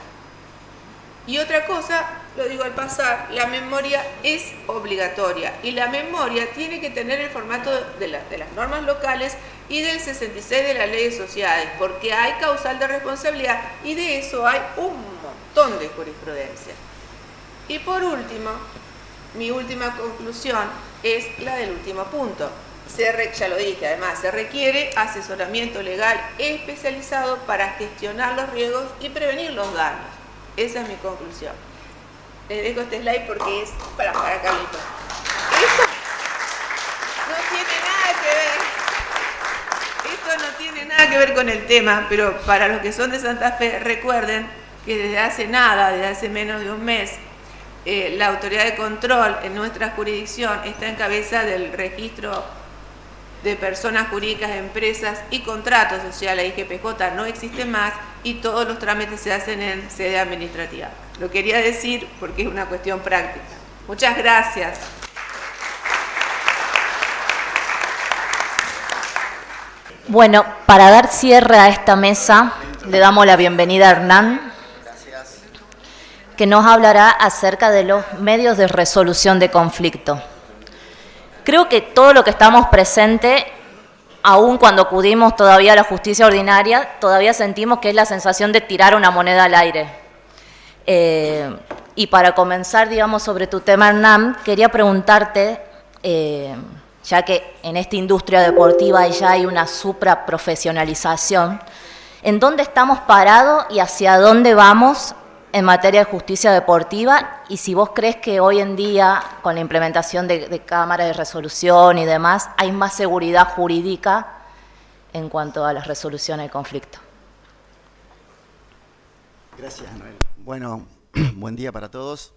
Y otra cosa, lo digo al pasar, la memoria es obligatoria y la memoria tiene que tener el formato de las normas locales y del 66 de la Ley de Sociedades, porque hay causal de responsabilidad y de eso hay un montón de jurisprudencia. Y por último, mi última conclusión es la del último punto. Ya lo dije, además, se requiere asesoramiento legal especializado para gestionar los riesgos y prevenir los daños. Esa es mi conclusión. Les dejo este slide porque es para Carlitos. Esto no tiene nada que ver con el tema, pero para los que son de Santa Fe, recuerden que desde hace menos de un mes, la autoridad de control en nuestra jurisdicción está en cabeza del registro de personas jurídicas, empresas y contratos, o sea, la IGPJ no existe más y todos los trámites se hacen en sede administrativa. Lo quería decir porque es una cuestión práctica. Muchas gracias. Bueno, para dar cierre a esta mesa, le damos la bienvenida a Hernán, que nos hablará acerca de los medios de resolución de conflicto. Creo que todo lo que estamos presentes, aun cuando acudimos todavía a la justicia ordinaria, todavía sentimos que es la sensación de tirar una moneda al aire. Y para comenzar, digamos, sobre tu tema, Hernán, quería preguntarte, ya que en esta industria deportiva ya hay una supraprofesionalización, ¿en dónde estamos parados y hacia dónde vamos en materia de justicia deportiva? Y si vos crees que hoy en día, con la implementación de cámaras de resolución y demás, hay más seguridad jurídica en cuanto a las resoluciones de conflicto. Gracias, Noel. Bueno, buen día para todos.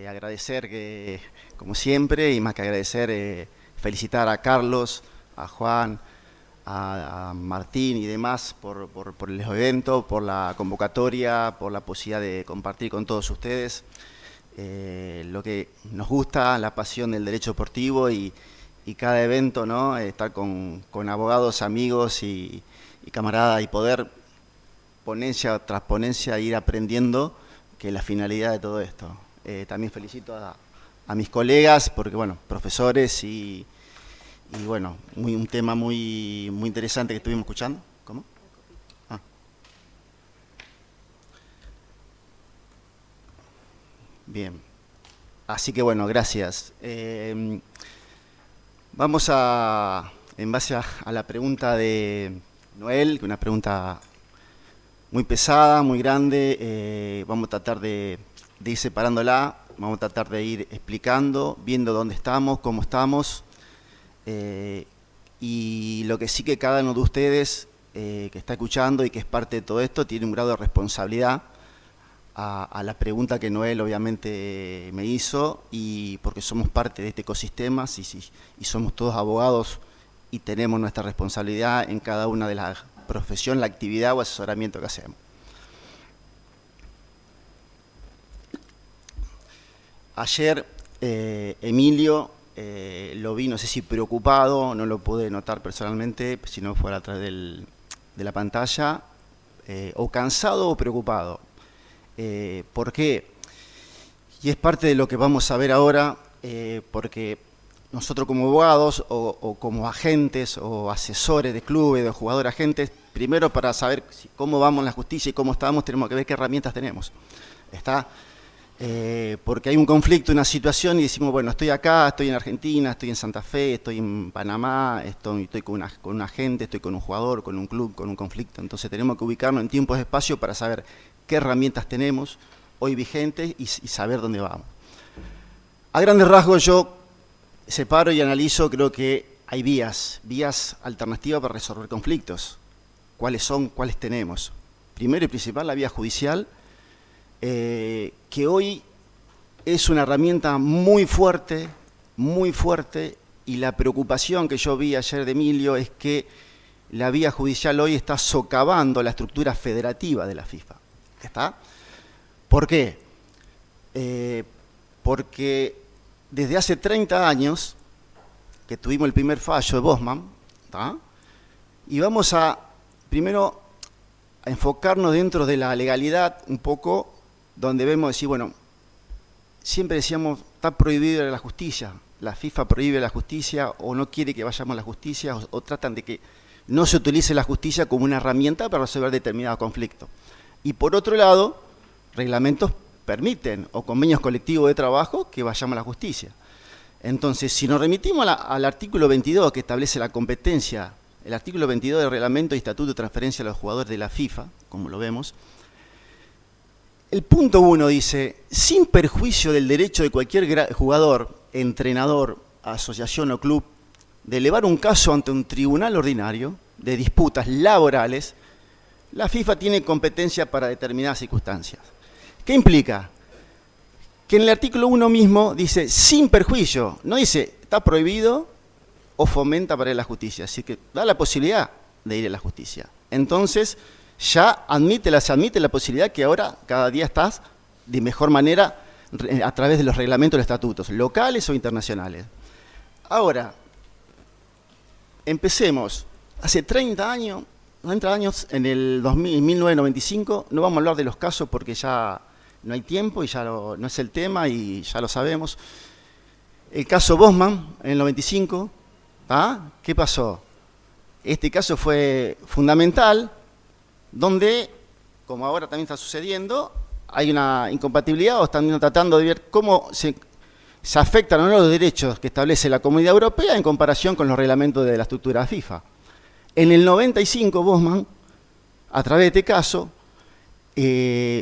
agradecer que, como siempre, y más que agradecer, felicitar a Carlos, a Juan, a Martín y demás por el evento, por la convocatoria, por la posibilidad de compartir con todos ustedes lo que nos gusta, la pasión del derecho deportivo y cada evento, ¿no? Estar con abogados, amigos y camaradas y poder ponencia tras ponencia ir aprendiendo, que es la finalidad de todo esto. También felicito a mis colegas porque, bueno, profesores y bueno, un tema muy interesante que estuvimos escuchando. ¿Cómo? Bien. Así que, bueno, gracias. Vamos en base a la pregunta de Noel, que es una pregunta muy pesada, muy grande, vamos a tratar de ir separándola, vamos a tratar de ir explicando, viendo dónde estamos, cómo estamos, y lo que sí que cada uno de ustedes que está escuchando y que es parte de todo esto tiene un grado de responsabilidad a la pregunta que Noel obviamente me hizo, y porque somos parte de este ecosistema y somos todos abogados y tenemos nuestra responsabilidad en cada una de las profesiones, la actividad o asesoramiento que hacemos. Ayer Emilio lo vi, no sé si preocupado, no lo pude notar personalmente, si no fuera a través de la pantalla, o cansado o preocupado. ¿Por qué? Y es parte de lo que vamos a ver ahora, porque nosotros como abogados o como agentes o asesores de clubes, de jugadores agentes, primero para saber cómo vamos en la justicia y cómo estamos, tenemos que ver qué herramientas tenemos. ¿Está? Porque hay un conflicto, una situación y decimos, bueno, estoy acá, estoy en Argentina, estoy en Santa Fe, estoy en Panamá, estoy con un agente, estoy con un jugador, con un club, con un conflicto. Entonces tenemos que ubicarnos en tiempos y espacio para saber qué herramientas tenemos hoy vigentes y saber dónde vamos. A grandes rasgos yo separo y analizo, creo que hay vías alternativas para resolver conflictos. ¿Cuáles son? ¿Cuáles tenemos? Primero y principal, la vía judicial, que hoy es una herramienta muy fuerte, y la preocupación que yo vi ayer de Emilio es que la vía judicial hoy está socavando la estructura federativa de la FIFA. ¿Está? ¿Por qué? Porque desde hace 30 años que tuvimos el primer fallo de Bosman, ¿tá? Y vamos primero a enfocarnos dentro de la legalidad un poco, donde vemos decir, bueno, siempre decíamos, está prohibido la justicia, la FIFA prohíbe la justicia o no quiere que vayamos a la justicia o tratan de que no se utilice la justicia como una herramienta para resolver determinados conflictos. Y por otro lado, reglamentos permiten, o convenios colectivos de trabajo, que vayamos a la justicia. Entonces, si nos remitimos al artículo 22, que establece la competencia, el artículo 22 del reglamento y estatuto de transferencia a los jugadores de la FIFA, como lo vemos, el punto 1 dice, sin perjuicio del derecho de cualquier jugador, entrenador, asociación o club, de elevar un caso ante un tribunal ordinario de disputas laborales, la FIFA tiene competencia para determinadas circunstancias. ¿Qué implica? Que en el artículo 1 mismo dice, sin perjuicio, no dice, está prohibido o fomenta para ir a la justicia, así que da la posibilidad de ir a la justicia. Entonces, ya se admite la posibilidad que ahora cada día estás de mejor manera a través de los reglamentos y estatutos, locales o internacionales. Ahora, empecemos. Hace 30 años, en el 1995, no vamos a hablar de los casos porque ya no hay tiempo y ya no es el tema y ya lo sabemos. El caso Bosman, en el 95, ¿qué pasó? Este caso fue fundamental, donde, como ahora también está sucediendo, hay una incompatibilidad o están tratando de ver cómo se afectan o no los derechos que establece la Comunidad Europea en comparación con los reglamentos de la estructura FIFA. En el 95, Bosman, a través de este caso,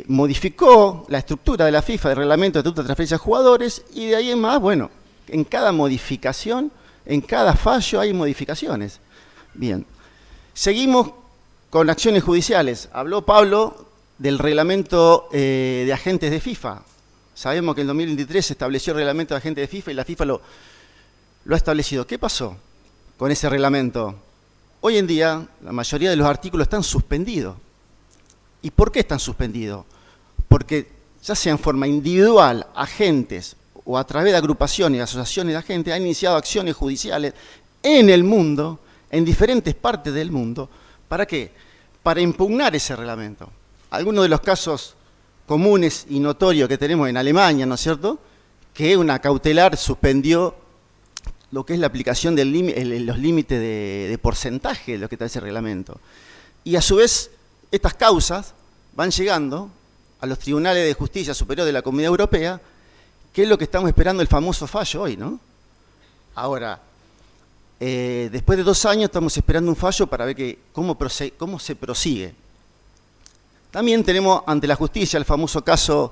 modificó la estructura de la FIFA, del reglamento de estatuto de transferencia de jugadores, y de ahí en más, bueno, en cada modificación, en cada fallo hay modificaciones. Bien, seguimos con acciones judiciales. Habló Pablo del reglamento de agentes de FIFA, Sabemos que en 2023 se estableció el reglamento de agentes de FIFA y la FIFA lo ha establecido. ¿Qué pasó con ese reglamento? Hoy en día la mayoría de los artículos están suspendidos. ¿Y por qué están suspendidos? Porque ya sea en forma individual, agentes o a través de agrupaciones y asociaciones de agentes, han iniciado acciones judiciales en el mundo, en diferentes partes del mundo. ¿Para qué? Para impugnar ese reglamento. Algunos de los casos comunes y notorios que tenemos en Alemania, ¿no es cierto?, que una cautelar suspendió lo que es la aplicación de los límites de porcentaje de lo que está ese reglamento. Y a su vez, estas causas van llegando a los tribunales de justicia superior de la Comunidad Europea, que es lo que estamos esperando, el famoso fallo hoy, ¿no? Ahora, después de 2 años estamos esperando un fallo para ver cómo se prosigue. También tenemos ante la justicia el famoso caso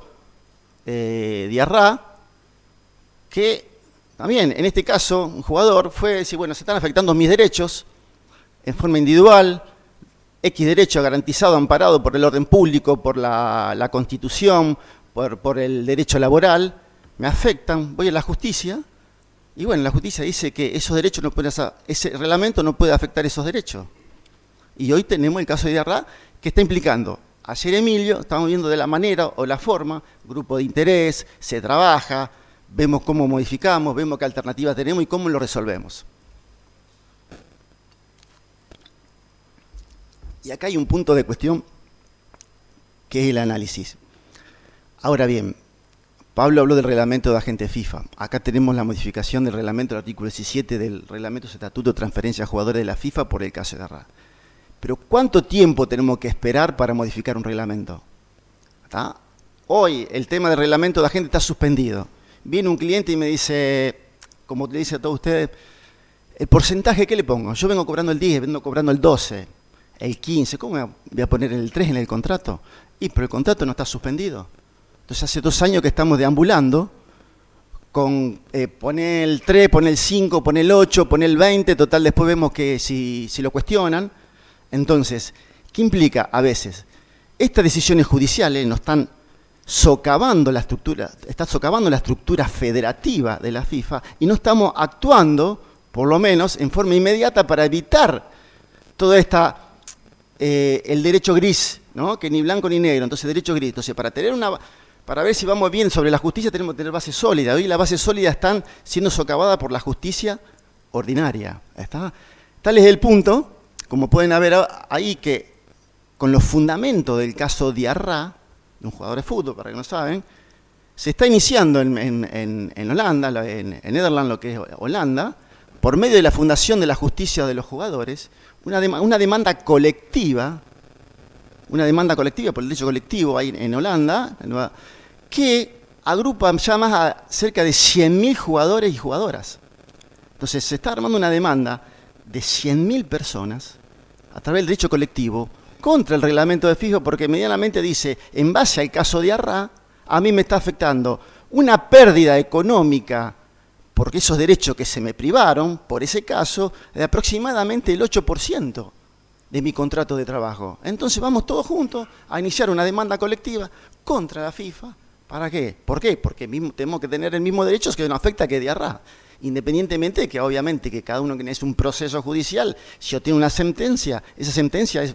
Diarra, que también en este caso un jugador fue decir, bueno, se están afectando mis derechos en forma individual, X derecho garantizado, amparado por el orden público, por la Constitución, por el derecho laboral, me afectan, voy a la justicia, y bueno, la justicia dice que esos derechos no pueden, ese reglamento no puede afectar esos derechos. Y hoy tenemos el caso de Diarra, que está implicando. Ayer, Emilio, estamos viendo de la manera o la forma, grupo de interés, se trabaja, vemos cómo modificamos, vemos qué alternativas tenemos y cómo lo resolvemos. Y acá hay un punto de cuestión que es el análisis. Ahora bien, Pablo habló del reglamento de agentes FIFA. Acá tenemos la modificación del reglamento del artículo 17 del reglamento de estatuto de transferencia a jugadores de la FIFA por el caso de Diarra. Pero ¿cuánto tiempo tenemos que esperar para modificar un reglamento? ¿Está? Hoy el tema del reglamento de agentes está suspendido. Viene un cliente y me dice, como le dice a todos ustedes, ¿el porcentaje qué le pongo? Yo vengo cobrando el 10, vengo cobrando el 12, el 15, ¿cómo voy a poner el 3 en el contrato? Pero el contrato no está suspendido. Entonces hace 2 años que estamos deambulando con poner el 3, poner el 5, poner el 8, poner el 20, total después vemos que si lo cuestionan. Entonces, ¿qué implica a veces? Estas decisiones judiciales nos están socavando la estructura, federativa de la FIFA y no estamos actuando, por lo menos en forma inmediata, para evitar toda esta, el derecho gris, ¿no? Que ni blanco ni negro, entonces derecho gris. Entonces, para ver si vamos bien sobre la justicia tenemos que tener base sólida. Hoy las bases sólidas están siendo socavadas por la justicia ordinaria. ¿Está? Tal es el punto, como pueden ver ahí, que con los fundamentos del caso Diarra, de un jugador de fútbol, para que no saben, se está iniciando en Holanda, en Nederland, lo que es Holanda, por medio de la Fundación de la Justicia de los Jugadores, una demanda colectiva por el derecho colectivo ahí en Holanda, que agrupa ya más a cerca de 100.000 jugadores y jugadoras. Entonces se está armando una demanda de 100.000 personas a través del derecho colectivo contra el reglamento de FIFA, porque medianamente dice, en base al caso de Diarra, a mí me está afectando una pérdida económica porque esos derechos que se me privaron por ese caso, de aproximadamente el 8% de mi contrato de trabajo. Entonces vamos todos juntos a iniciar una demanda colectiva contra la FIFA. ¿Para qué? ¿Por qué? Porque tenemos que tener el mismo derecho que nos afecta que Diarra. Independientemente de que obviamente que cada uno que es un proceso judicial, si obtiene una sentencia, esa sentencia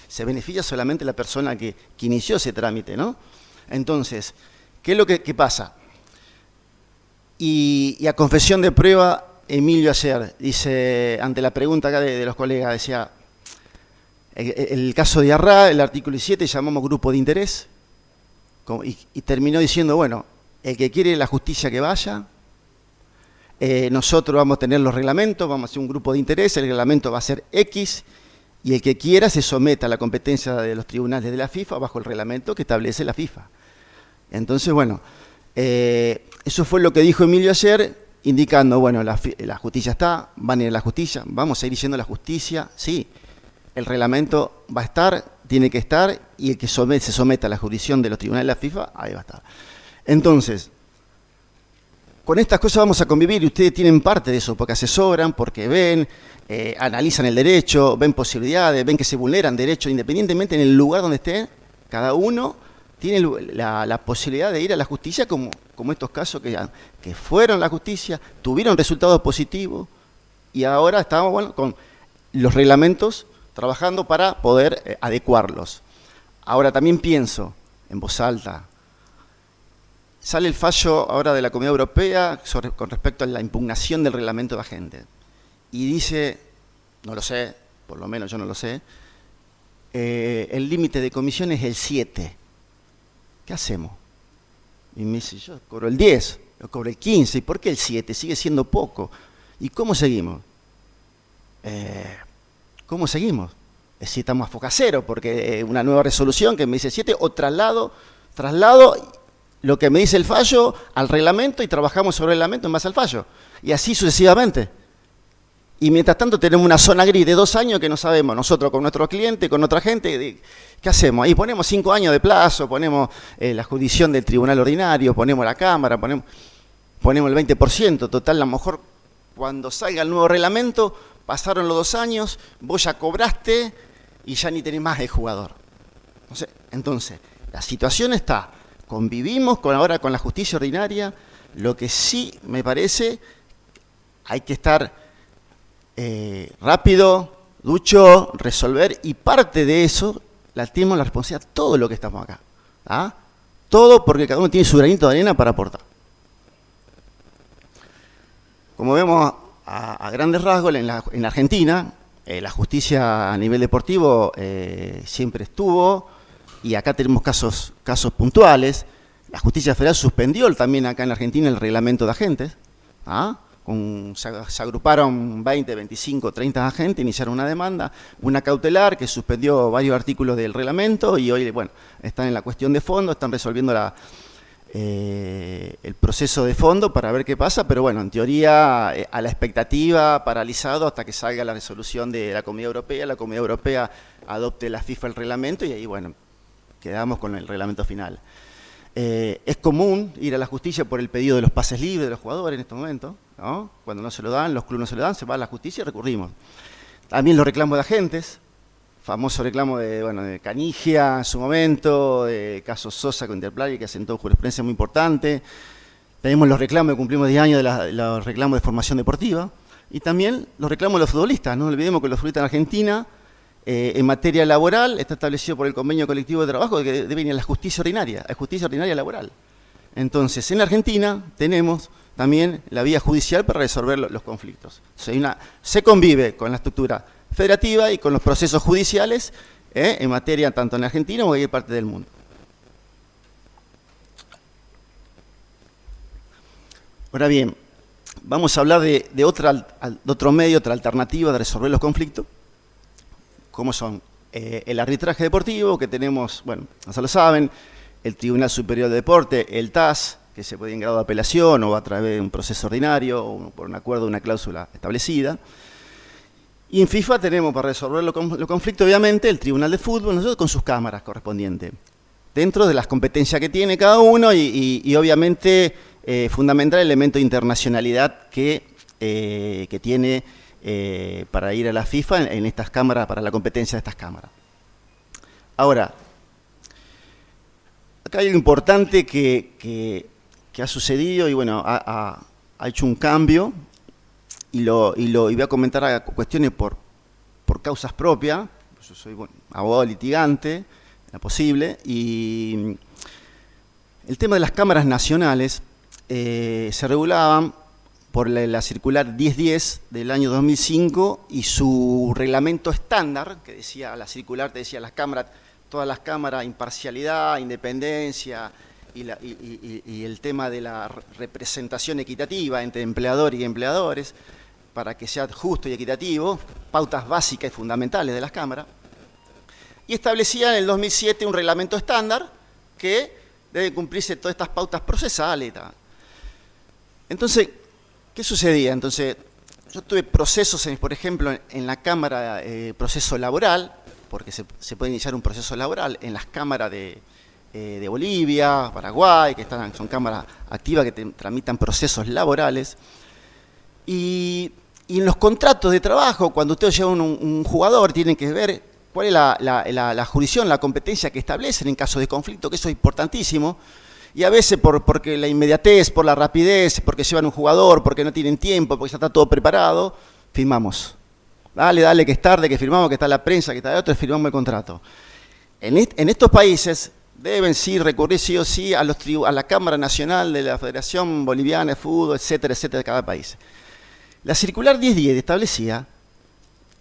se beneficia solamente la persona que inició ese trámite, ¿no? Entonces, ¿qué es lo que pasa? Y a confesión de prueba, Emilio ayer dice, ante la pregunta acá de los colegas, decía, el caso de Diarra, el artículo 17, llamamos grupo de interés, y terminó diciendo, bueno, el que quiere la justicia que vaya, nosotros vamos a tener los reglamentos, vamos a hacer un grupo de interés, el reglamento va a ser X, y el que quiera se someta a la competencia de los tribunales de la FIFA bajo el reglamento que establece la FIFA. Entonces, bueno, eso fue lo que dijo Emilio ayer, indicando, bueno, la justicia está, van a ir a la justicia, vamos a ir diciendo la justicia, sí, el reglamento va a estar, tiene que estar, y el que se someta a la jurisdicción de los tribunales de la FIFA, ahí va a estar. Entonces, con estas cosas vamos a convivir y ustedes tienen parte de eso, porque asesoran, porque ven, analizan el derecho, ven posibilidades, ven que se vulneran derechos, independientemente en el lugar donde esté cada uno, tiene la posibilidad de ir a la justicia como estos casos que fueron a la justicia, tuvieron resultados positivos y ahora estamos con los reglamentos trabajando para poder adecuarlos. Ahora también pienso en voz alta, sale el fallo ahora de la Comunidad Europea con respecto a la impugnación del reglamento de agentes y dice, no lo sé, por lo menos yo no lo sé, el límite de comisión es el 7. ¿Qué hacemos? Y me dice, yo cobro el 10, yo cobro el 15, ¿y por qué el 7? Sigue siendo poco. ¿Y cómo seguimos? ¿Cómo seguimos? Necesitamos a foca cero, porque una nueva resolución que me dice 7, o traslado lo que me dice el fallo al reglamento y trabajamos sobre el reglamento en base al fallo. Y así sucesivamente. Y mientras tanto tenemos una zona gris de 2 años que no sabemos, nosotros con nuestro cliente, con otra gente, ¿qué hacemos? Ahí ponemos 5 años de plazo, ponemos la jurisdicción del tribunal ordinario, ponemos la cámara, ponemos el 20%, total, a lo mejor cuando salga el nuevo reglamento, pasaron los 2 años, vos ya cobraste y ya ni tenés más de jugador. Entonces, la situación está, convivimos ahora con la justicia ordinaria, lo que sí me parece, hay que estar rápido, ducho, resolver, y parte de eso la tenemos la responsabilidad todo lo que estamos acá. ¿Ah? Todo porque cada uno tiene su granito de arena para aportar. Como vemos a grandes rasgos en la Argentina, la justicia a nivel deportivo siempre estuvo, y acá tenemos casos puntuales. La justicia federal suspendió también acá en la Argentina el reglamento de agentes. ¿Ah? Se agruparon 20, 25, 30 agentes, iniciaron una demanda, una cautelar que suspendió varios artículos del reglamento y hoy, bueno, están en la cuestión de fondo, están resolviendo el proceso de fondo para ver qué pasa, pero bueno, en teoría a la expectativa, paralizado hasta que salga la resolución de la Comunidad Europea adopte la FIFA el reglamento y ahí, bueno, quedamos con el reglamento final. Es común ir a la justicia por el pedido de los pases libres de los jugadores en este momento, ¿no? Cuando no se lo dan, los clubes no se lo dan, se va a la justicia y recurrimos. También los reclamos de agentes, famoso reclamo de Canigia en su momento, de caso Sosa con Interplay, que asentó jurisprudencia muy importante. Tenemos los reclamos que cumplimos 10 años de los reclamos de formación deportiva y también los reclamos de los futbolistas. No olvidemos que los futbolistas en Argentina, en materia laboral, está establecido por el convenio colectivo de trabajo que debe ir a la justicia ordinaria laboral. Entonces, en Argentina tenemos también la vía judicial para resolver los conflictos. Se convive con la estructura federativa y con los procesos judiciales en materia tanto en Argentina como en cualquier parte del mundo. Ahora bien, vamos a hablar de otro medio, otra alternativa de resolver los conflictos, como son el arbitraje deportivo, que tenemos, bueno, ya lo saben, el Tribunal Superior de Deporte, el TAS, que se puede ir en grado de apelación o a través de un proceso ordinario o por un acuerdo de una cláusula establecida. Y en FIFA tenemos para resolver los conflictos, obviamente, el Tribunal de Fútbol, nosotros con sus cámaras correspondientes, dentro de las competencias que tiene cada uno y obviamente fundamental el elemento de internacionalidad que tiene para ir a la FIFA en estas cámaras, para la competencia de estas cámaras. Ahora, acá hay algo importante que ha sucedido y bueno, ha hecho un cambio y voy a comentar cuestiones por causas propias. Yo soy abogado litigante, era posible, y el tema de las cámaras nacionales se regulaban por la circular 1010 del año 2005 y su reglamento estándar, que decía, la circular te decía todas las cámaras, imparcialidad, independencia y el tema de la representación equitativa entre empleador y empleadores, para que sea justo y equitativo, pautas básicas y fundamentales de las cámaras, y establecía en el 2007 un reglamento estándar que debe cumplirse todas estas pautas procesales y tal. Entonces, ¿qué sucedía? Entonces, yo tuve procesos, por ejemplo, en la Cámara, proceso laboral, porque se puede iniciar un proceso laboral en las cámaras de Bolivia, Paraguay, que son cámaras activas que tramitan procesos laborales. Y en los contratos de trabajo, cuando ustedes llevan un jugador, tienen que ver cuál es la jurisdicción, la competencia que establecen en caso de conflicto, que eso es importantísimo. Y a veces porque la inmediatez, por la rapidez, porque llevan un jugador, porque no tienen tiempo, porque ya está todo preparado, firmamos. Dale, que es tarde, que firmamos, que está la prensa, que está otro, firmamos el contrato. En estos países deben sí recurrir sí o sí a la Cámara Nacional de la Federación Boliviana de Fútbol, etcétera, de cada país. La circular 1010 establecía,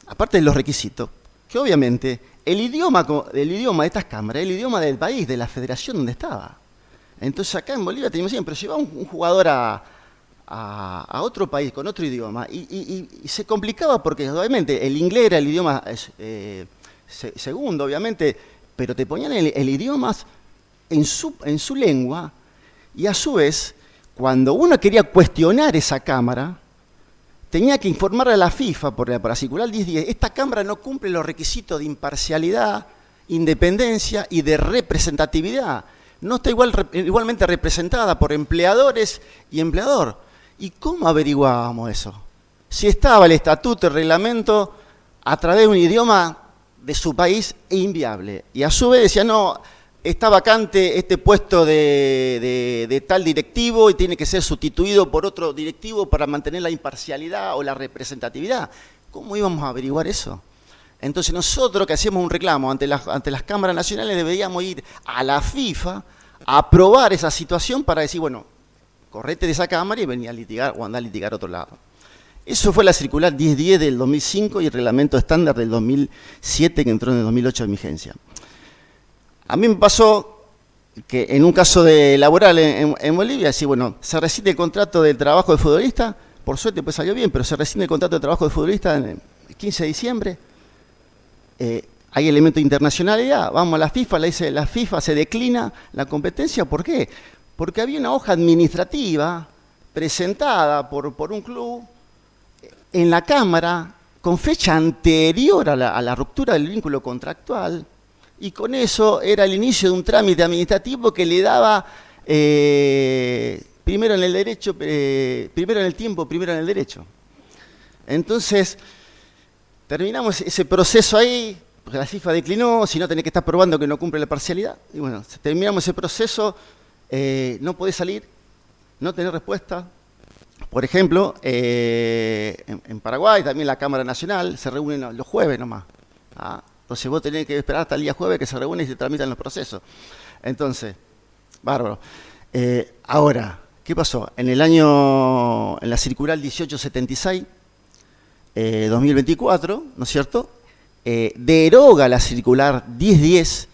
aparte de los requisitos, que obviamente el idioma de estas cámaras es el idioma del país, de la federación donde estaba. Entonces acá en Bolivia teníamos siempre, llevaba un jugador a otro país con otro idioma y se complicaba porque obviamente el inglés era el idioma segundo, obviamente, pero te ponían el idioma en su lengua y a su vez, cuando uno quería cuestionar esa cámara, tenía que informar a la FIFA por la circular 1010, esta cámara no cumple los requisitos de imparcialidad, independencia y de representatividad. No está igualmente representada por empleadores y empleador. ¿Y cómo averiguábamos eso? Si estaba el estatuto, el reglamento, a través de un idioma de su país, es inviable. Y a su vez decía, no, está vacante este puesto de tal directivo y tiene que ser sustituido por otro directivo para mantener la imparcialidad o la representatividad. ¿Cómo íbamos a averiguar eso? Entonces nosotros que hacíamos un reclamo ante las cámaras nacionales deberíamos ir a la FIFA a aprobar esa situación para decir, bueno, correte de esa cámara y venía a litigar o andar a litigar a otro lado. Eso fue la circular 1010 del 2005 y el reglamento estándar del 2007 que entró en el 2008 en vigencia. A mí me pasó que en un caso laboral en Bolivia, decir, bueno, se rescinde el contrato de trabajo de futbolista, por suerte pues salió bien, pero se rescinde el contrato de trabajo de futbolista en el 15 de diciembre. Hay elementos de internacionalidad, vamos a la FIFA, la FIFA se declina la competencia, ¿por qué? Porque había una hoja administrativa presentada por un club en la Cámara con fecha anterior a la ruptura del vínculo contractual y con eso era el inicio de un trámite administrativo que le daba primero en el derecho, primero en el tiempo, primero en el derecho. Entonces, terminamos ese proceso ahí, porque la FIFA declinó, si no tenés que estar probando que no cumple la parcialidad. Y bueno, terminamos ese proceso, no podés salir, no tenés respuesta. Por ejemplo, en Paraguay también la Cámara Nacional se reúne los jueves nomás. Entonces vos tenés que esperar hasta el día jueves que se reúne y se tramitan los procesos. Entonces, bárbaro. Ahora, ¿qué pasó? En la circular 1876, 2024, ¿no es cierto? Deroga la circular 1010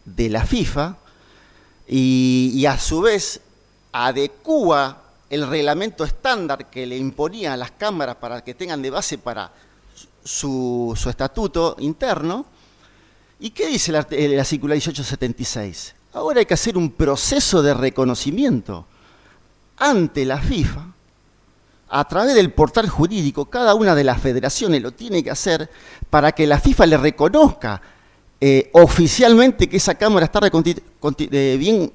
de la FIFA y a su vez adecúa el reglamento estándar que le imponía a las cámaras para que tengan de base para su estatuto interno. ¿Y qué dice la circular 1876? Ahora hay que hacer un proceso de reconocimiento ante la FIFA a través del portal jurídico. Cada una de las federaciones lo tiene que hacer para que la FIFA le reconozca oficialmente que esa Cámara está bien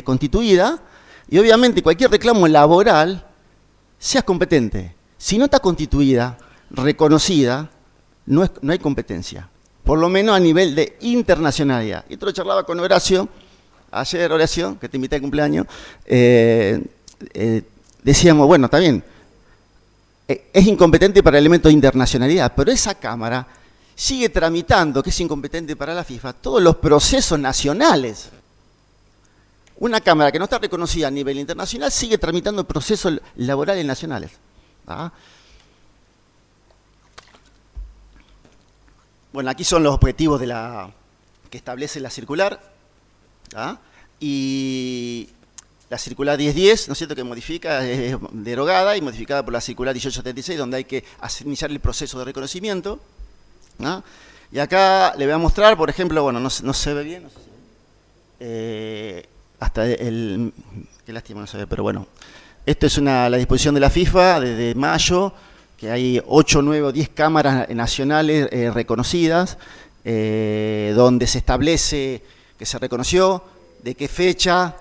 constituida y obviamente cualquier reclamo laboral sea competente. Si no está constituida, reconocida, no hay competencia, por lo menos a nivel de internacionalidad. Y esto lo charlaba con Horacio, ayer Horacio, que te invité al cumpleaños, decíamos, bueno, está bien, es incompetente para elementos de internacionalidad, pero esa Cámara sigue tramitando, que es incompetente para la FIFA, todos los procesos nacionales. Una Cámara que no está reconocida a nivel internacional sigue tramitando procesos laborales nacionales. Bueno, aquí son los objetivos que establece la circular. Y la circular 1010, ¿no es cierto?, que modifica, es derogada y modificada por la circular 1876, donde hay que iniciar el proceso de reconocimiento. Y acá le voy a mostrar, por ejemplo, bueno, no se ve bien, no sé si qué lástima no se ve, pero bueno. Esto es la disposición de la FIFA desde mayo, que hay 8, 9 o 10 cámaras nacionales reconocidas, donde se establece que se reconoció, de qué fecha,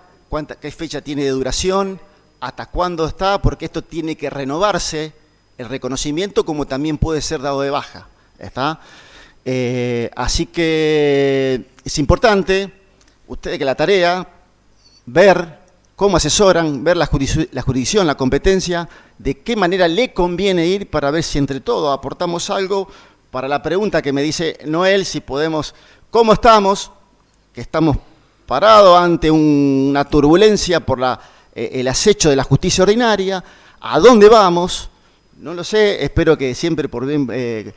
qué fecha tiene de duración, hasta cuándo está, porque esto tiene que renovarse, el reconocimiento, como también puede ser dado de baja. ¿Está? Así que es importante, ustedes que la tarea, ver cómo asesoran, ver la jurisdicción, la competencia, de qué manera le conviene ir para ver si entre todos aportamos algo para la pregunta que me dice Noel, si podemos, ¿cómo estamos? Que estamos parados ante una turbulencia por el acecho de la justicia ordinaria. ¿A dónde vamos? No lo sé, espero que siempre por bien,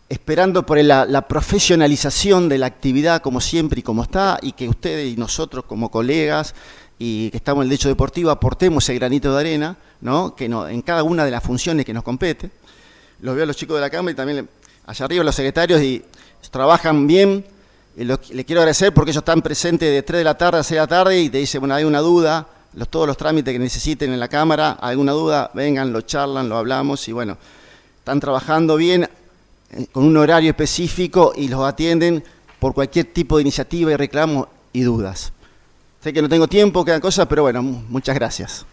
esperando por la profesionalización de la actividad como siempre y como está, y que ustedes y nosotros como colegas y que estamos en el derecho deportivo aportemos el granito de arena, ¿no? En cada una de las funciones que nos compete. Los veo a los chicos de la Cámara y también allá arriba los secretarios y trabajan bien. Les quiero agradecer porque ellos están presentes de 3 de la tarde a 6 de la tarde y te dicen, bueno, hay una duda, todos los trámites que necesiten en la Cámara, alguna duda, vengan, lo charlan, lo hablamos y bueno, están trabajando bien con un horario específico y los atienden por cualquier tipo de iniciativa y reclamo y dudas. Sé que no tengo tiempo, quedan cosas, pero bueno, muchas gracias.